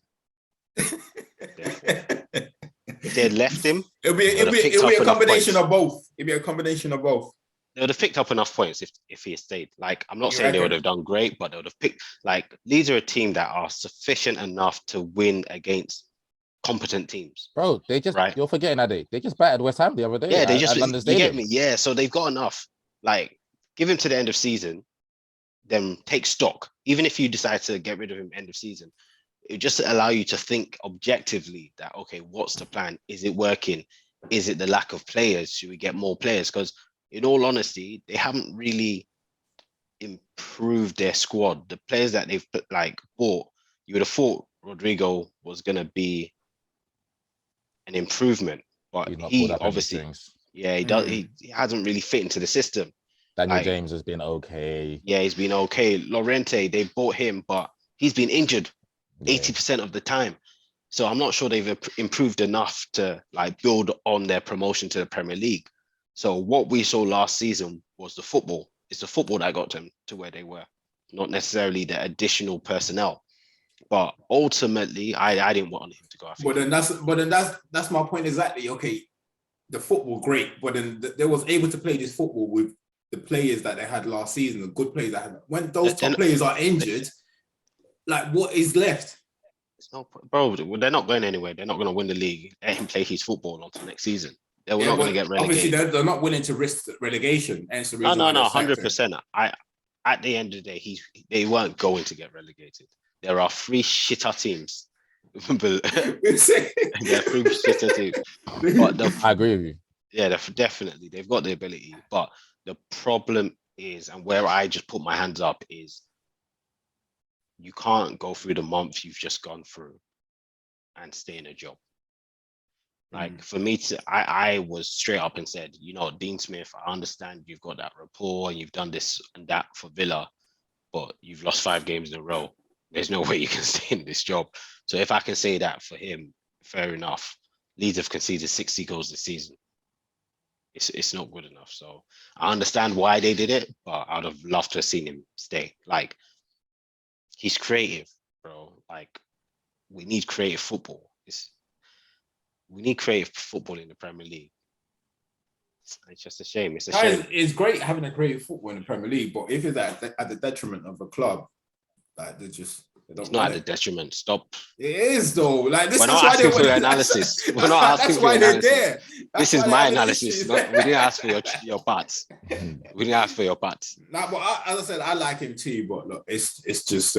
Speaker 2: him. If they had left him,
Speaker 4: it'll be a combination of both. It'll be a combination of both.
Speaker 2: They would have picked up enough points if he had stayed. Like, I'm not saying they would have done great, but they would have picked. Like, Leeds are a team that are sufficient enough to win against competent teams.
Speaker 3: Bro, you're forgetting that they just battered West Ham the other day.
Speaker 2: Yeah, you get me. Yeah, so they've got enough. Like, give him to the end of season, then take stock. Even if you decide to get rid of him end of season, it just allow you to think objectively that, okay, what's the plan? Is it working? Is it the lack of players? Should we get more players? Because in all honesty, they haven't really improved their squad. The players that they've bought, you would have thought Rodrigo was going to be an improvement, but he obviously, he does. He hasn't really fit into the system.
Speaker 3: Daniel James has been okay.
Speaker 2: Yeah, he's been okay. Lorente, they bought him, but he's been injured 80% of the time. So I'm not sure they've improved enough to build on their promotion to the Premier League. So what we saw last season was the football. It's the football that got them to where they were, not necessarily the additional personnel. But ultimately, I didn't want him to go.
Speaker 4: But then that's my point exactly. Okay, the football great, but then they was able to play this football with the players that they had last season, the good players that had. When those top players are injured, what is left?
Speaker 2: Bro, they're not going anywhere. They're not going to win the league. Let him play his football until next season. They're not going to get relegated.
Speaker 4: Obviously, they're not willing to risk relegation.
Speaker 2: No, 100%. At the end of the day, they weren't going to get relegated. There are 3 shitter teams. There are 3 shitter teams. But
Speaker 3: I agree with you.
Speaker 2: Yeah, definitely. They've got the ability. But the problem is, and where I just put my hands up, is you can't go through the month you've just gone through and stay in a job. For me I was straight up and said, Dean Smith, I understand you've got that rapport and you've done this and that for Villa, but you've lost 5 games in a row. There's no way you can stay in this job. So if I can say that for him, fair enough. Leeds have conceded 60 goals this season. It's not good enough. So I understand why they did it, but I'd have loved to have seen him stay. He's creative, bro. We need creative football. We need creative football in the Premier League. It's just a shame. It's a shame.
Speaker 4: It's great having a creative football in the Premier League, but if it's at the detriment of a club, they don't.
Speaker 2: It's not at the detriment. Stop.
Speaker 4: It is though. This
Speaker 2: We're
Speaker 4: is
Speaker 2: not
Speaker 4: why
Speaker 2: asking for your analysis. We're not asking for your analysis. This is my analysis. We didn't ask for your parts. We didn't ask for your parts.
Speaker 4: Nah, but as I said, I like him too. But look, it's just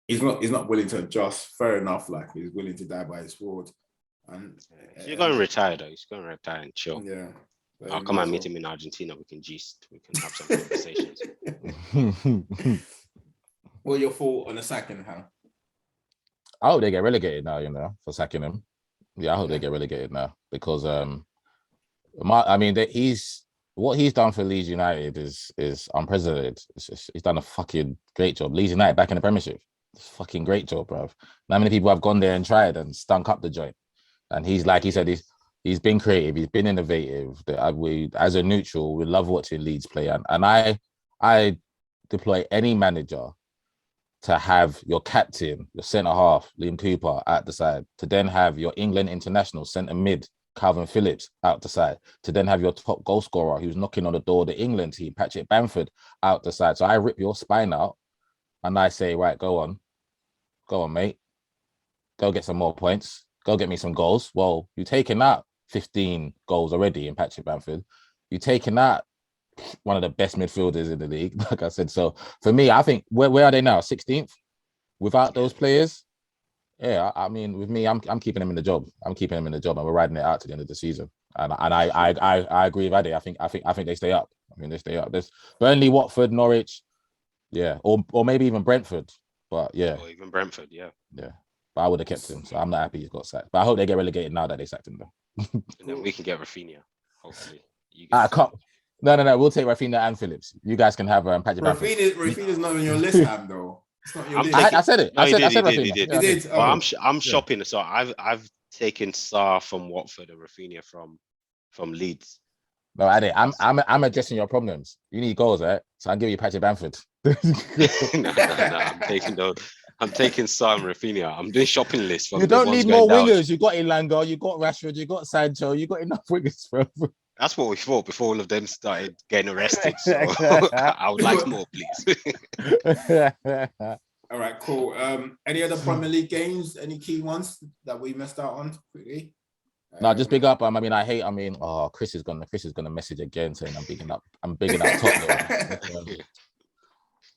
Speaker 4: he's not willing to adjust. Fair enough. He's willing to die by his sword. And
Speaker 2: you're going to retire though. He's going to retire and chill.
Speaker 4: Yeah,
Speaker 2: I'll come and meet him in Argentina. We can gist. We can have some conversations.
Speaker 4: What are your thoughts on the sacking, Ham?
Speaker 3: I hope they get relegated now, for sacking him. Yeah, I hope they get relegated now because what he's done for Leeds United is unprecedented. He's done a fucking great job. Leeds United back in the Premiership. It's a fucking great job, bro. How many people have gone there and tried and stunk up the joint? And he's like he said, he's been creative, he's been innovative. We, as a neutral, we love watching Leeds play. And I deploy any manager to have your captain, your centre half, Liam Cooper, at the side, to then have your England international centre mid, Calvin Phillips, out the side, to then have your top goal scorer who's knocking on the door of the England team, Patrick Bamford, out the side. So I rip your spine out and I say, right, go on, mate. Go get some more points. Go get me some goals. Well, you're taking out 15 goals already in Patrick Bamford. You're taking out one of the best midfielders in the league, like I said. So for me, I think where are they now? 16th without those players. Yeah, I mean, with me, I'm keeping them in the job. I'm keeping them in the job, and we're riding it out to the end of the season. And I agree with Ade. I think they stay up. I mean, they stay up. There's Burnley, Watford, Norwich, yeah, or maybe even Brentford. But yeah,
Speaker 2: or even Brentford, yeah.
Speaker 3: But I would have kept him, so I'm not happy he's got sacked. But I hope they get relegated now that they sacked him, though.
Speaker 2: And then we can get Rafinha, hopefully.
Speaker 3: I can't. No. We'll take Rafinha and Phillips. You guys can have Patrick Bamford.
Speaker 4: Rafinha's not on your list, Ham, though. It's not your list.
Speaker 3: I said it.
Speaker 2: No,
Speaker 3: I said
Speaker 2: He
Speaker 3: Rafinha.
Speaker 2: did.
Speaker 4: He did.
Speaker 2: Well, I'm shopping. So I've taken Sarr from Watford and Rafinha from Leeds.
Speaker 3: No, I'm addressing your problems. You need goals, right? So I'll give you Patrick Bamford.
Speaker 2: No. I'm taking Sarr and Rafinha. I'm doing shopping lists.
Speaker 3: You don't need more wingers. You got Elanga, you got Rashford, you got Sancho, you got enough wingers, bro.
Speaker 2: That's what we thought before all of them started getting arrested. So I would like more, please.
Speaker 4: All right, cool. Any other Premier League games? Any key ones that we missed out on quickly?
Speaker 3: No, just big up. Chris is gonna message again saying I'm bigging up Tottenham.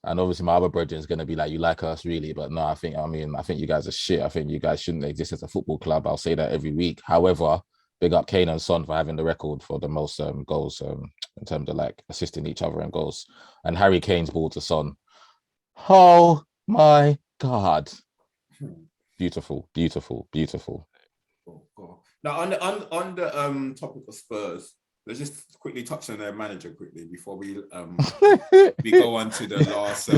Speaker 3: And obviously my other brother is gonna be like, you like us really, but no, I think you guys are shit. I think you guys shouldn't exist as a football club. I'll say that every week. However, big up Kane and Son for having the record for the most goals in terms of like assisting each other in goals. And Harry Kane's ball to Son. Oh my God. Beautiful.
Speaker 4: Cool. Now on the topic of Spurs, let's just quickly touch on their manager quickly before we go on to the last.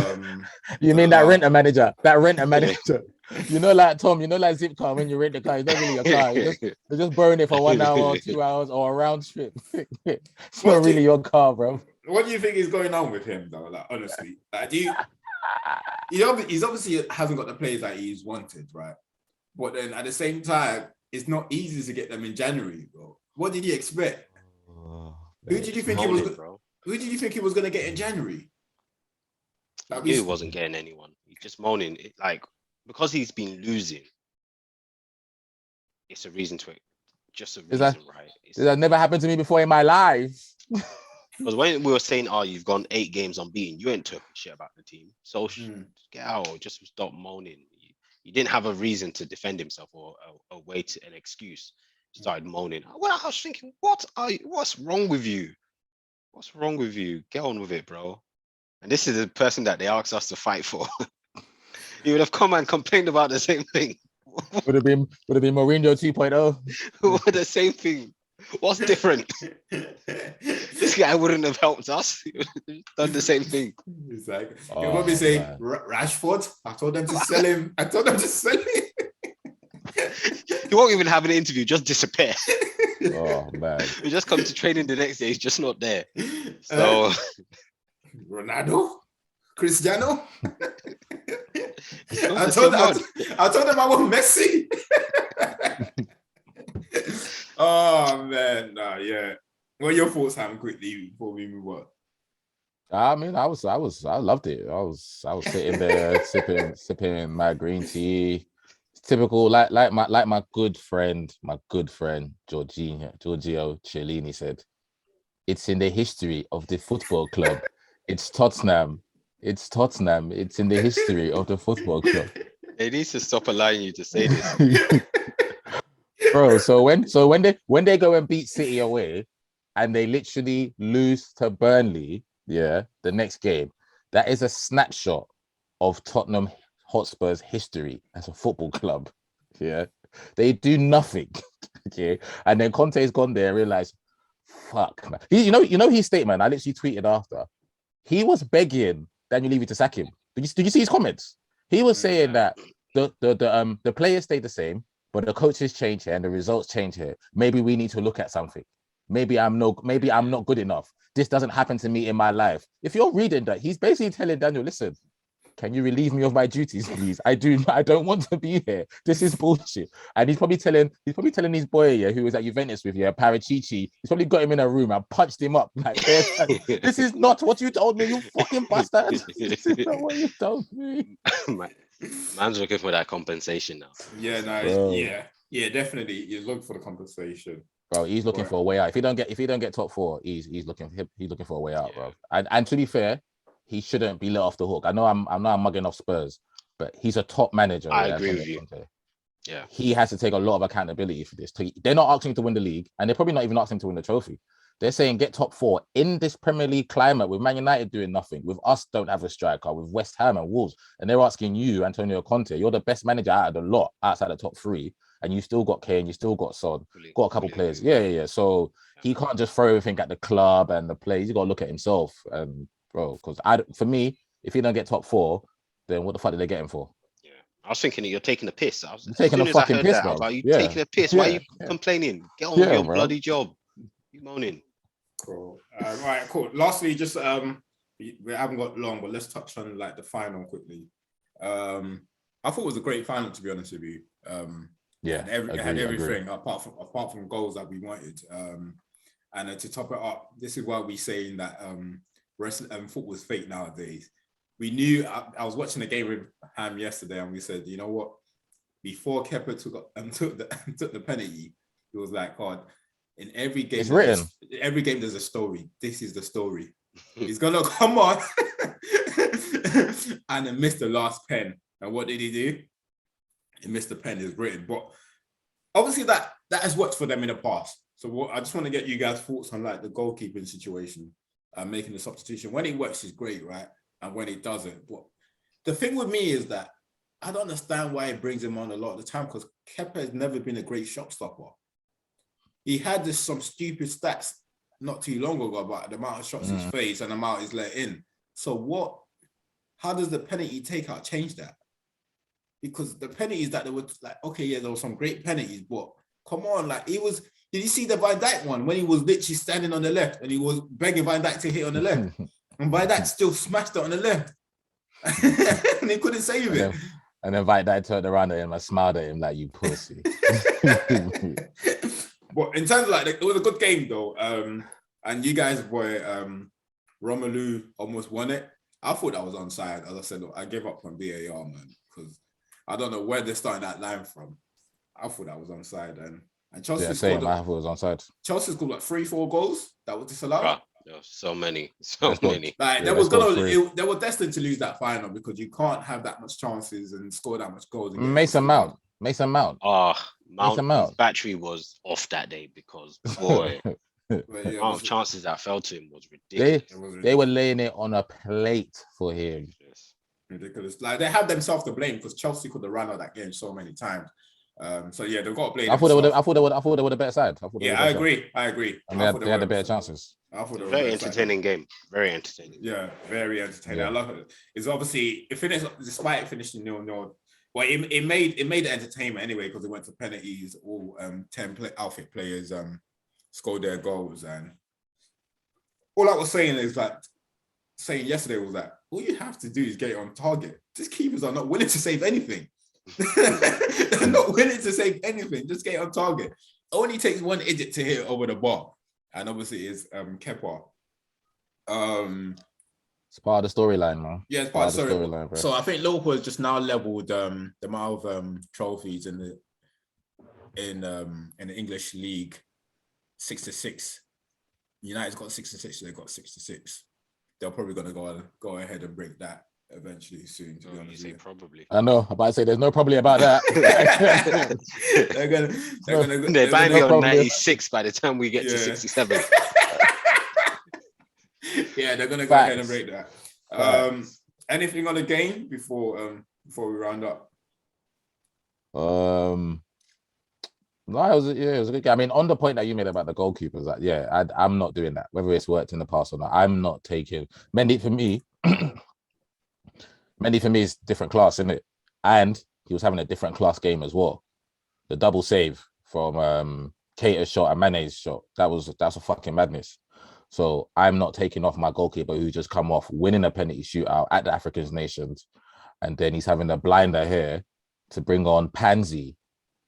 Speaker 3: You mean that renter manager? That renter manager. Like Tom. Like Zipcar when you rent the car. It's not really your car. You're just borrowing it for 1 hour or 2 hours or a round trip. It's not really your car, bro.
Speaker 4: What do you think is going on with him, though? Like honestly, like he's obviously hasn't got the players that he's wanted, right? But then at the same time, it's not easy to get them in January, bro. What did you expect? Who did you think he was going to get in January?
Speaker 2: He wasn't getting anyone. He's just moaning. Because he's been losing, it's a reason to it. Just a reason, right?
Speaker 3: That never happened to me before in my life.
Speaker 2: Because when we were saying, you've gone 8 games unbeaten, you ain't talking shit about the team. So get out or just stop moaning. He didn't have a reason to defend himself or a way to an excuse. He started moaning. Well, I was thinking, what's wrong with you? What's wrong with you? Get on with it, bro. And this is the person that they asked us to fight for. He would have come and complained about the same thing.
Speaker 3: Would have been Mourinho 2.0.
Speaker 2: The same thing. What's different? This guy wouldn't have helped us. He would have done the same thing.
Speaker 4: It's like he'll probably say, Rashford, I told them to sell him.
Speaker 2: He won't even have an interview, just disappear.
Speaker 3: Oh man.
Speaker 2: He just come to training the next day, he's just not there. So
Speaker 4: Ronaldo? Cristiano? I told them I want Messi. Oh man, yeah. What are your thoughts, Ham, quickly before we move on?
Speaker 3: I mean, I loved it. I was sitting there sipping my green tea. Typical, like my good friend Giorgio Cellini said, it's in the history of the football club. It's Tottenham. It's in the history of the football club.
Speaker 2: They need to stop allowing you to say this.
Speaker 3: Bro, so when they go and beat City away and they literally lose to Burnley, the next game, that is a snapshot of Tottenham Hotspur's history as a football club. Yeah, they do nothing. Okay, and then Conte's gone there and realized, fuck, man. You know his statement. I literally tweeted after. He was begging Daniel Levy to sack him. Did you see his comments? He was saying that the players stayed the same, but the coaches change here and the results change here. Maybe we need to look at something. Maybe I'm not good enough. This doesn't happen to me in my life. If you're reading that, he's basically telling Daniel, listen, can you relieve me of my duties, please? I don't want to be here. This is bullshit. And he's probably telling his boy, who was at Juventus with Parachichi, he's probably got him in a room and punched him up. Like, this is not what you told me, you fucking bastard. This is not what you told me.
Speaker 2: Man's looking for that compensation now.
Speaker 4: Yeah, no, yeah, definitely. He's looking for the compensation.
Speaker 3: Bro, he's looking for a way out. If he don't get top 4, he's looking for a way out, bro. And to be fair, he shouldn't be let off the hook. I know I'm mugging off Spurs, but he's a top manager.
Speaker 2: I agree with you. Yeah,
Speaker 3: he has to take a lot of accountability for this. They're not asking him to win the league, and they're probably not even asking him to win the trophy. They're saying get top 4 in this Premier League climate with Man United doing nothing, with us don't have a striker, with West Ham and Wolves, and they're asking you, Antonio Conte, you're the best manager out of the lot outside the top 3, and you still got Kane, you still got Son, got a couple players. Yeah. So he can't just throw everything at the club and the players. He's got to look at himself. Bro, because for me, if he don't get top 4, then what the fuck did they get him for?
Speaker 2: Yeah, I was thinking that you're taking a piss.
Speaker 3: Taking a fucking piss, bro.
Speaker 2: Like, you taking a piss? Why are you complaining? Get on with your bloody job. You moaning.
Speaker 4: Cool. Right, cool. Lastly, just we haven't got long, but let's touch on like the final quickly. I thought it was a great final, to be honest with you. It had everything apart from goals that we wanted. And to top it up, this is why we're saying that wrestling football is fake nowadays. We knew. I was watching the game with Ham yesterday, and we said, you know what? Before Kepa took the penalty, it was like, God, in every game,
Speaker 3: it's written.
Speaker 4: Every game there's a story. This is the story. He's gonna come on and then missed the last pen. And what did he do? He missed the pen. It's written, but obviously that has worked for them in the past. So I just want to get you guys' thoughts on like the goalkeeping situation, making the substitution. When it works, is great, right? And when it doesn't, but the thing with me is that I don't understand why it brings him on a lot of the time, because Kepa has never been a great shot stopper. He had some stupid stats not too long ago about the amount of shots he's faced and the amount he's let in. So how does the penalty takeout change that? Because the penalties that they were like, okay, yeah, there were some great penalties, but come on, like did you see the Van Dijk one when he was literally standing on the left and he was begging Van Dijk to hit on the left? And Van Dijk still smashed it on the left. And he couldn't save it.
Speaker 3: And then Van Dijk turned around at him and smiled at him like, you pussy.
Speaker 4: But in terms of like, it was a good game though. And you guys were, Romelu almost won it. I thought that was onside. As I said, look, I gave up on VAR, man, because I don't know where they're starting that line from. I thought that was onside. And Chelsea
Speaker 3: I thought it was onside.
Speaker 4: Chelsea scored like 3-4 goals that were disallowed.
Speaker 2: Right. So many. Like
Speaker 4: they were destined to lose that final because you can't have that much chances and score that much goals.
Speaker 3: Mason Mount.
Speaker 2: Mount's battery was off that day because boy, the amount of chances that fell to him was ridiculous.
Speaker 3: They were laying it on a plate for him.
Speaker 2: Yes.
Speaker 4: Ridiculous. Like they have themselves to blame because Chelsea could have run out that game so many times. So yeah, they've got to blame.
Speaker 3: I thought they were the better side.
Speaker 4: I agree.
Speaker 3: And they had the better chances.
Speaker 2: Very entertaining game. Very entertaining.
Speaker 4: Yeah, very entertaining. I love it. It's obviously it finished despite it finishing 0-0. Well, it made the entertainment anyway because it went to penalties. All 10 outfit players scored their goals, and all I was saying is saying yesterday was that all you have to do is get it on target. These keepers are not willing to save anything. They're not willing to save anything. Just get it on target. Only takes one idiot to hit it over the bar, and obviously it's Kepa.
Speaker 3: It's part of the storyline, man.
Speaker 4: Yeah, it's part of the storyline. So I think Liverpool has just now leveled the amount of trophies in the English league 6-6. United's got 6-6. They've got 6-6. They're probably going to go ahead and break that eventually soon. To be honest,
Speaker 2: you say probably.
Speaker 3: I know, but I say there's no probably about that.
Speaker 2: They're buying me on 96 by the time we get to 67.
Speaker 4: Yeah, they're gonna go ahead and rate that.
Speaker 3: Facts.
Speaker 4: Anything on the game before we round up?
Speaker 3: No, it was a good game. I mean, on the point that you made about the goalkeepers, like, I'm not doing that. Whether it's worked in the past or not, I'm not taking Mendy for me. Mendy for me is different class, isn't it? And he was having a different class game as well. The double save from Keita's shot and Mane's shot, that's a fucking madness. So I'm not taking off my goalkeeper who just come off winning a penalty shootout at the African Nations, and then he's having a blinder here to bring on Pansy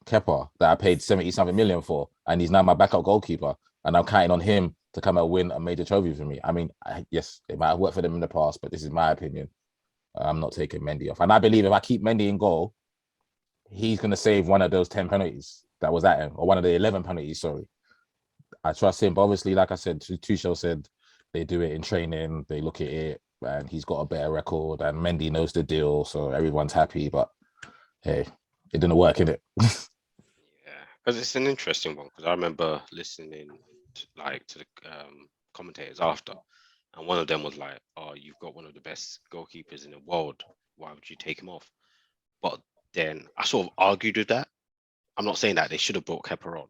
Speaker 3: Kepa that I paid 70-something million for, and he's now my backup goalkeeper, and I'm counting on him to come and win a major trophy for me. I mean, yes, it might have worked for them in the past, but this is my opinion. I'm not taking Mendy off. And I believe if I keep Mendy in goal, he's going to save one of those 10 penalties that was at him, or one of the 11 penalties, sorry. I trust him. But obviously, like I said, Tuchel said they do it in training, they look at it, and he's got a better record, and Mendy knows the deal, so everyone's happy. But hey, it didn't work, innit?
Speaker 2: Yeah, because it's an interesting one, because I remember listening to the commentators after, and one of them was like, "Oh, you've got one of the best goalkeepers in the world. Why would you take him off?" But then I sort of argued with that. I'm not saying that they should have brought Kepa on,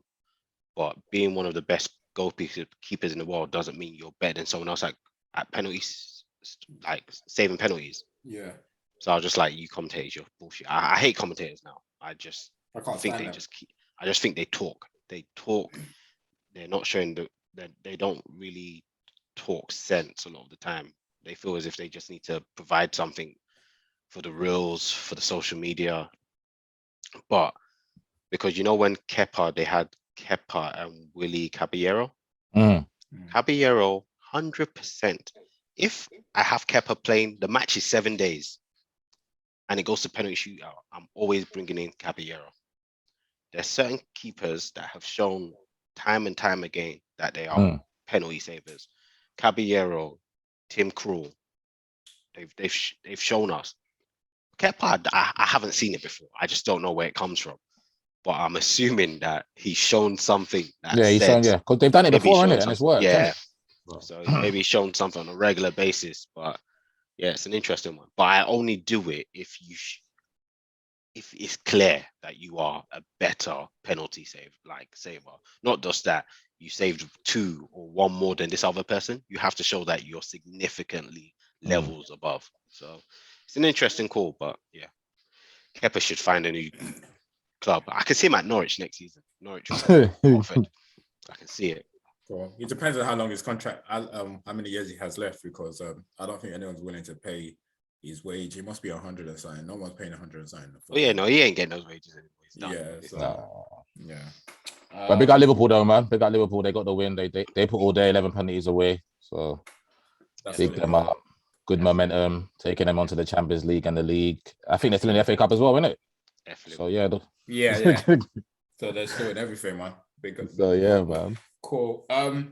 Speaker 2: but being one of the best goalkeepers in the world doesn't mean you're better than someone else, like at penalties, like saving penalties.
Speaker 4: Yeah.
Speaker 2: So I was just like, you commentators, you're bullshit. I hate commentators now. I just think they talk. They talk. They're not showing that they don't really talk sense a lot of the time. They feel as if they just need to provide something for the reels, for the social media. But because when they had Kepa and Willie Caballero. Caballero, 100%. If I have Kepa playing, the match is 7 days and it goes to penalty shootout, I'm always bringing in Caballero. There's certain keepers that have shown time and time again that they are penalty savers. Caballero, Tim Krul, they've shown us. Kepa, I haven't seen it before. I just don't know where it comes from. But I'm assuming that he's shown something.
Speaker 3: He's shown, because they've done it before, innit? And it's worked.
Speaker 2: Yeah. So maybe he's shown something on a regular basis. But yeah, it's an interesting one. But I only do it if it's clear that you are a better penalty saver. Not just that you saved 2 or 1 more than this other person. You have to show that you're significantly levels above. So it's an interesting call. But yeah, Kepa should find a new club. I can see him at Norwich next season. Norwich, Watford. I can see it.
Speaker 4: Cool. It depends on how long his contract, how many years he has left, because I don't think anyone's willing to pay his wage. He must be 100 and something. No one's paying 100 and something.
Speaker 2: Oh yeah, no, he ain't getting those wages anymore.
Speaker 3: But big up Liverpool though, man. Big up Liverpool. They got the win. They put all their 11 penalties away. So big them up. Good momentum, taking them onto the Champions League and the league. I think they're still in the FA Cup as well, isn't it?
Speaker 2: Definitely.
Speaker 3: So yeah.
Speaker 4: So they're still in everything, man. Big up.
Speaker 3: So yeah, man.
Speaker 4: Cool. So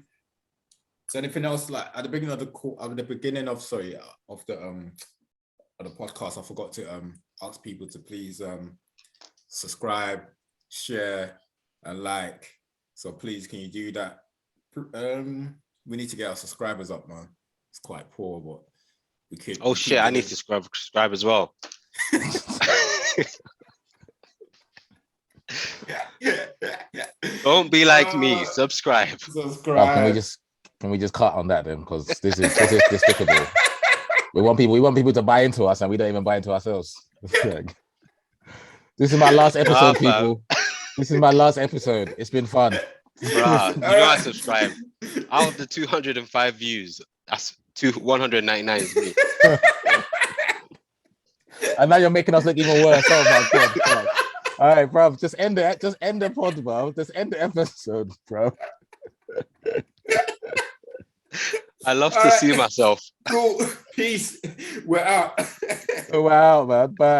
Speaker 4: anything else, like at the beginning of the podcast, I forgot to ask people to please subscribe, share, and like. So please, can you do that? We need to get our subscribers up, man. It's quite poor, but we could.
Speaker 2: Oh shit! I need to subscribe as well. Don't be like me. Subscribe.
Speaker 3: Can we just cut on that then? Because this is despicable. We want people to buy into us, and we don't even buy into ourselves. This is my last episode, people. This is my last episode. It's been fun.
Speaker 2: Bruh, you gotta subscribe. Out of the 205 views, that's 199 is me.
Speaker 3: And now you're making us look even worse. Oh my god. All right, bro. Just end the pod, bro. Just end the episode, bro.
Speaker 2: I love to see myself.
Speaker 4: Cool. Peace. We're out.
Speaker 3: We're out, man. Bye.